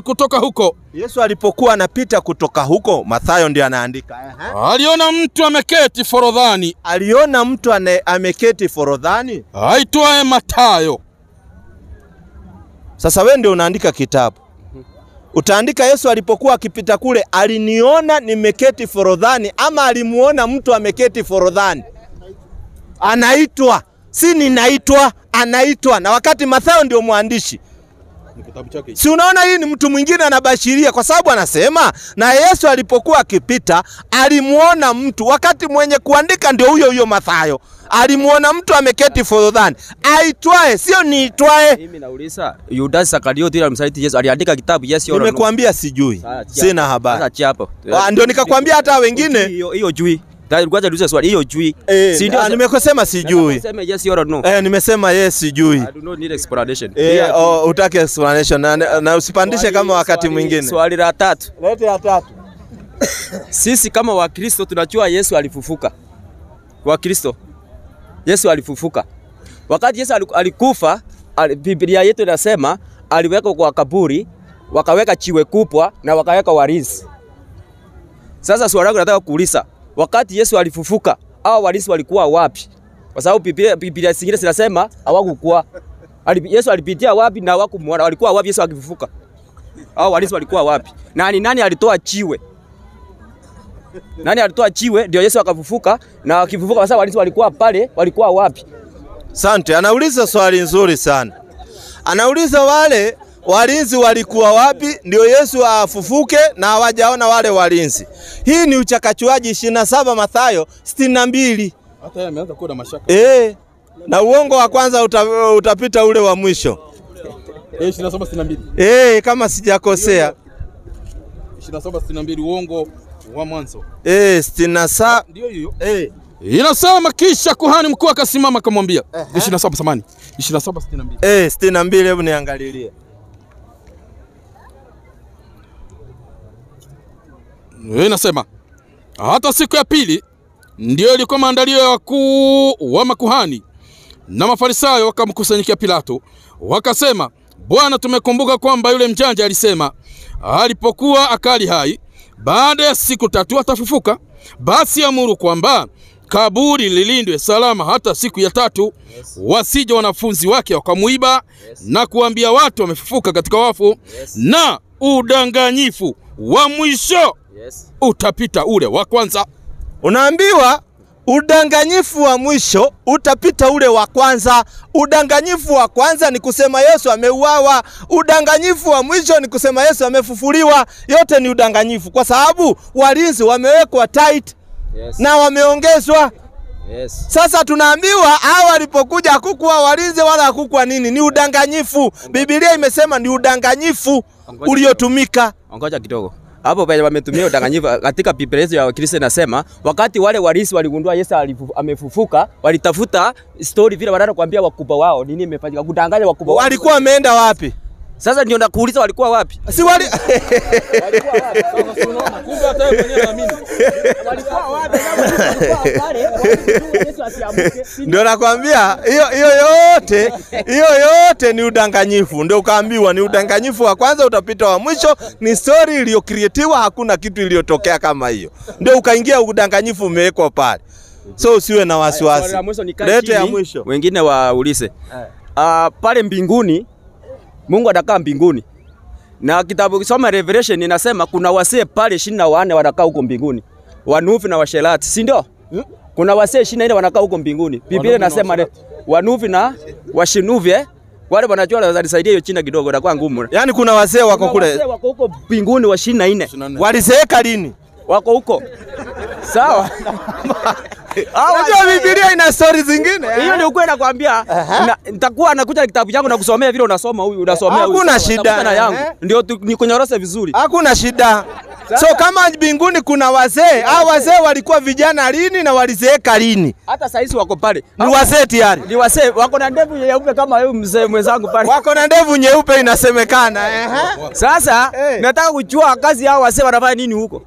kutoka huko. Yesu alipokuwa anapita kutoka huko, Mathayo ndiye anaandika. Aliona mtu ameketi forodhani. Aliona mtu ameketi forodhani aitwaye Mathayo. Sasa wewe ndio unaandika kitabu. Utaandika Yesu alipokuwa akipita kule aliniona nimeketi forodhani, ama alimuona mtu ameketi forodhani? Anaitwa, si ninaitwa, anaitwa. Na wakati Mathayo ndio mwandishi, si unaona hii ni mtu mwingine anabashiria, kwa sababu anasema na Yesu alipokuwa akipita alimuona mtu, wakati mwenye kuandika ndio huyo Mathayo. Alimuona mtu ameketi forodhani aitwaye, sio niitwaye. Mimi nauliza Judas Iskariote ile alimsaliti Yesu aliandika kitabu Yesu? Nimekuambia sijui. Sina habari. Sasa hapo. Ndio nikakwambia hata wengine hiyo jui. Ngoja niulize swali, hiyo jui. Si ndio nimekosema sijui. Nimesema yes or no. Nimesema yes sijui. I do not need explanation. Utake explanation na usipandishe kama wakati mwingine. Swali la 3. Lete ya 3. Sisi kama Wakristo tunajua Yesu alifufuka. Wakristo, Yesu alifufuka. Wakati Yesu alikufa, Biblia yetu inasema aliwekwa kwa kaburi, wakaweka jiwe kubwa na wakaweka walinzi. Sasa swali langu nataka kuuliza, wakati Yesu alifufuka, hao walinzi walikuwa wapi? Kwa sababu Biblia zingine zinasema hawakuwa. Yesu alipitia wapi na hawakumuona? Walikuwa wapi Yesu akifufuka? Hao walinzi walikuwa wapi? Nani alitoa jiwe? Nani alitoa jiwe ndio Yesu akafufuka? Na akifufuka sasa walinzi walikuwa pale, walikuwa wapi? Asante, anauliza swali nzuri sana. Anauliza wale walinzi walikuwa wapi ndio Yesu afufuke na hawajaona wale walinzi. Hii ni uchakachuaji. 27 Mathayo 62. Hata yeye ameanza kuwa na mashaka. Na uongo wa kwanza utapita ule wa mwisho. 27:62. Kama sijakosea. 27:62 uongo wa mwanzo. 67 ndio hiyo. Inasema kisha kuhani mkuu akasimama akamwambia 27 samani 27:62. 62, hebu niangalilie. Inasema hata siku ya pili ndio ilikuwa maandalio ya wakuu wa makuhani na Mafarisayo wakamkusanyikia Pilato, wakasema, Bwana, tumekumbuka kwamba yule mjanja alisema alipokuwa akali hai baada ya siku 3 atafufuka. Basi amuru kwamba kaburi lilindwe salama hata siku ya 3, wasije wanafunzi wake wakamuiba na kuambia watu wamefufuka katika wafu, na udanganyifu wa mwisho utapita ule wa kwanza. Unaambiwa udanganyifu wa mwisho utapita ule wa kwanza. Udanganyifu wa kwanza ni kusema Yesu ameuawa. Udanganyifu wa mwisho ni kusema Yesu amefufuliwa. Yote ni udanganyifu kwa sababu walinzi wamewekwa tight na wameongezwa. Sasa tunaambiwa hawa walipokuja hakukuwa walinzi wala hakukuwa nini. Ni udanganyifu. Biblia imesema ni udanganyifu uliotumika. Ngoja kidogo. Hapo pale wametumia udanganyifu katika Biblia ya Wakristo inasema wakati wale walinzi waligundua Yesu amefufuka, walitafuta story vile wanataka kuambia wakubwa wao nini imefanyika, kudanganya wakubwa wao. Walikuwa wameenda wapi? Sasa ndio nakuuliza walikuwa wapi? Si walikuwa wapi? Sasa unaona kumbe hata wewe mwenyewe unaamini. Walikuwa wapi kama pale Yesu asiamuke. Ndio nakwambia hiyo yote ni udanganyifu. Ndio kaambiwa ni udanganyifu wa kwanza utapita wa mwisho, ni story iliyokreatiwa, hakuna kitu iliyotokea kama hiyo. Ndio ukaingia udanganyifu umewekwa pale. So usiwe na wasiwasi. Lete ya mwisho. Wengine waulize. Pale mbinguni Mungu anakaa mbinguni. Na kitabu kisoma Revelation inasema kuna wasee pale 24 wanakaa huko mbinguni. Wanuvi na washerati, si ndio? Kuna wasee 24 wanakaa huko mbinguni. Biblia inasema wanuvi na washinuvi wale wanajua wazalisaidia hiyo China kidogo na kwa ngumu. Yaani kuna wasee wako kule. Wasee wako huko mbinguni wa 24. Walizeeka lini? Wako huko. Sawa. Unajua Biblia ina stories zingine. Hiyo ndio ukweli nakwambia. Nitakuwa nakuja kitabu changu na kusomea vile unasoma huyu, unasomea huyu. Hakuna shida na yangu. Ndio nikunyoroshe vizuri. Hakuna shida. So kama mbinguni kuna wazee, hao wazee walikuwa vijana lini na walizeeka lini? Hata saizi wako pale. Ni wazee tayari. Ni wazee wako na ndevu nyeupe kama wewe mzee mwenzangu pale. Wako na ndevu nyeupe inasemekana. Sasa nataka kujua kazi hao wazee wanafanya nini huko.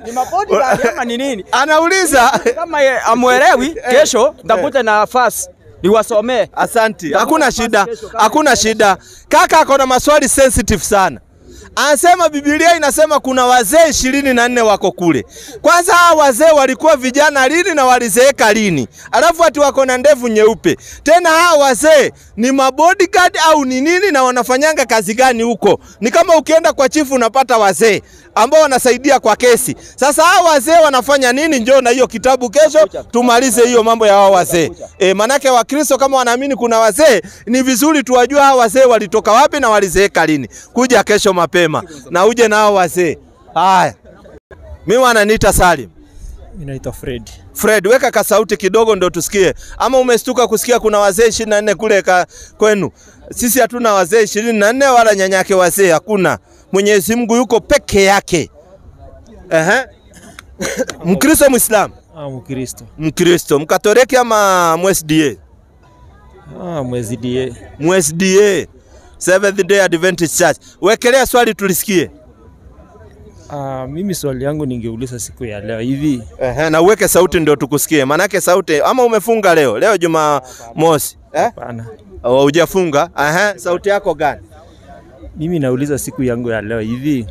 Ni mapodi kama ni nini? Anauliza kama amuelewi kesho nitakuja na nafasi niwasomee. Asante. Hakuna shida. Hakuna shida. Kaka ako na maswali sensitive sana. Anasema Biblia inasema kuna wazee 24 wako kule. Kwanza hao wazee walikuwa vijana lini na walizeeka lini? Alafu ati wako na ndevu nyeupe. Tena hao wazee ni mabodyguard au ni nini na wanafanyanga kazi gani huko? Ni kama ukienda kwa chifu unapata wazee ambao wanasaidia kwa kesi. Sasa hao wazee wanafanya nini? Njoo na hiyo kitabu kesho tumalize hiyo mambo ya hao wazee. Manake Wakristo kama wanaamini kuna wazee, ni vizuri tuwajue hao wazee walitoka wapi na walizeeka lini. Kuja kesho mapema na uje na hao wazee. Haya. Mimi wananiita Salim. Mimi naitwa Fred. Fred, weka ka sauti kidogo ndo tusikie. Ama umestuka kusikia kuna wazee 24 kule kwenu? Sisi hatuna wazee 24 wala nyanyake wazee, hakuna. Mwenyezi Mungu yuko peke yake. Mkristo Muislamu? Mkristo. Mkristo. Mkatoliki ama MSDA? MSDA. MSDA. Seventh Day Adventist Church. Wekelea swali tulisikie. Mimi swali yangu ningeuliza siku ya leo hivi. Na uweke sauti ndio tukusikie. Manake sauti ama umefunga leo? Leo Jumamosi. Hapana. Hujafunga? Sauti yako gani? Mimi nauliza siku yangu ya leo hivi.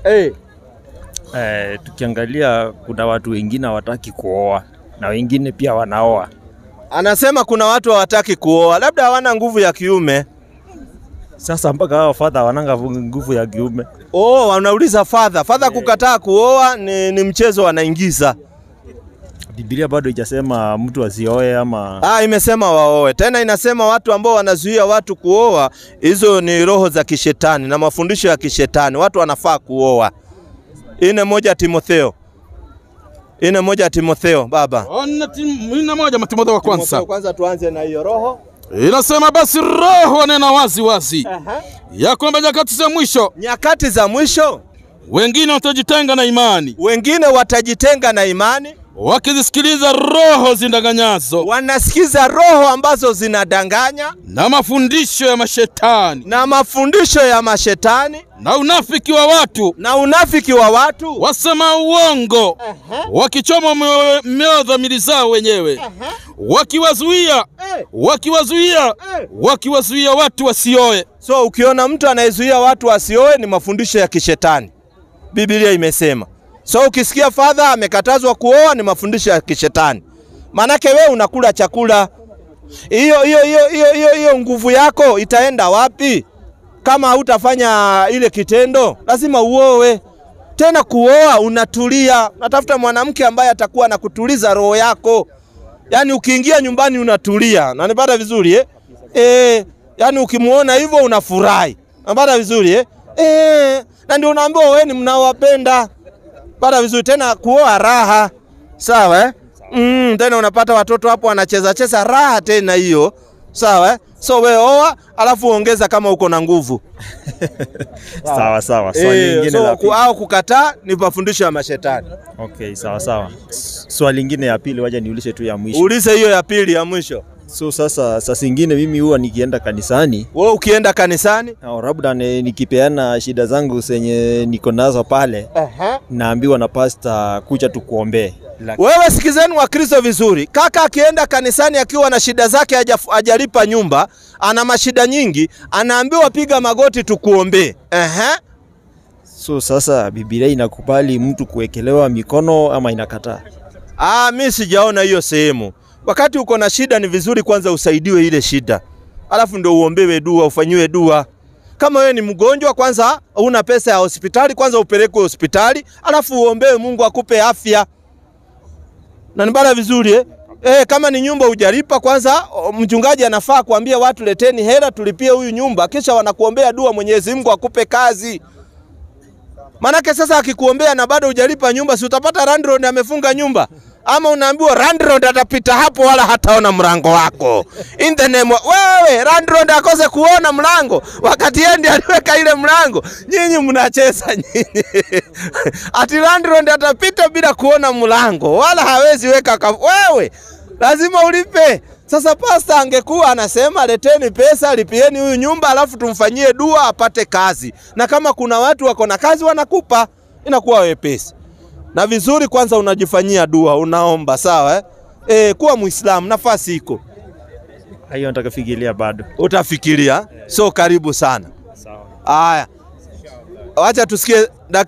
Tukiangalia kuna watu wengine hawataki kuoa na wengine pia wanaoa. Anasema kuna watu hawataki kuoa, labda hawana nguvu ya kiume. Sasa mpaka hao father wananga nguvu ya kiume. Wanauliza father kukataa kuoa ni mchezo wanaingiza. Biblia bado haijasema mtu asioe ama imesema waoe. Tena inasema watu ambao wanazuia watu kuoa, hizo ni roho za kishetani na mafundisho ya kishetani. Watu wanafaa kuoa. Ine moja Timotheo baba. Ine moja Timotheo wa kwanza. Kwanza tuanze na hiyo roho. Inasema basi roho nena wazi wazi ya kwamba nyakati za mwisho wengine watajitenga na imani, wakizisikiliza roho zindanganyazo. Wanasikiza roho ambazo zinadanganya na mafundisho ya mashetani na unafiki wa watu wasema uongo, wakichoma mioyo dhamiri zao wenyewe, wakiwazuia watu wasioe. So ukiona mtu anayezuia watu wasioe ni mafundisho ya kishetani. Biblia imesema. So ukisikia father amekatazwa kuoa ni mafundisho ya kishetani. Manake wewe unakula chakula. Hiyo nguvu yako itaenda wapi? Kama hautafanya ile kitendo, lazima uoe. Tena kuoa unatulia. Natafuta mwanamke ambaye atakuwa na kutuliza roho yako. Yaani ukiingia nyumbani unatulia. Unanipata vizuri yaani ukimuona hivyo unafurahi. Unanipata vizuri na ndio unaambiwa wewe ni mnaowapenda. Pata vizuri, tena kuoa raha. Sawa tena unapata watoto hapo wanacheza raha tena hiyo. Sawa so wewe oa alafu ongeza kama uko na nguvu. Sawa. Swali lingine la pili. Au kukataa ni mafundisho ya mashetani. Okay, sawa. Swali lingine ya pili, waje niulize tu ya mwisho. Ulize hiyo ya pili ya mwisho. So sasa zingine mimi huwa nikienda kanisani. Wewe ukienda kanisani? Au labda nikipeana shida zangu zenye niko nazo pale. Naambiwa na pastor kuja tukuombee. Wewe sikizeni wa Kristo vizuri. Kaka akienda kanisani akiwa na shida zake hajalipa nyumba, ana mashida nyingi, anaambiwa piga magoti tukuombee. So sasa Biblia inakubali mtu kuwekelewa mikono ama inakataa? Mimi sijaona hiyo sehemu. Wakati uko na shida ni vizuri kwanza usaidiwe ile shida. Alafu ndio uombewe dua, ufanyiwe dua. Kama wewe ni mgonjwa kwanza una pesa ya hospitali, kwanza upelekwe hospitali, alafu uombewe Mungu akupe afya. Na nibala vizuri kama ni nyumba hujalipa kwanza mchungaji anafaa kuambia watu leteni hela tulipie huyu nyumba, kisha wanakuombea dua Mwenyezi Mungu akupe kazi. Manake sasa akikuombea na bado hujalipa nyumba, si utapata landlord amefunga nyumba? Ama unaambiwa landlord atapita hapo wala hataona mlango wako. In the name wewe landlord akose kuona mlango wakati yeye ndiye aliweka ile mlango. Nyinyi mnacheza nyinyi. Ati landlord atapita bila kuona mlango wala hawezi weka wewe. Lazima ulipe. Sasa pastor angekuwa anasema leteni pesa lipieni huyu nyumba alafu tumfanyie dua apate kazi. Na kama kuna watu wako na kazi wanakupa, inakuwa wepesi. Na vizuri kwanza unajifanyia dua, unaomba, sawa kuwa Muislamu nafasi iko. Hiyo nataka fikiria bado. Utafikiria? So karibu sana. Sawa. Haya. Acha tusikie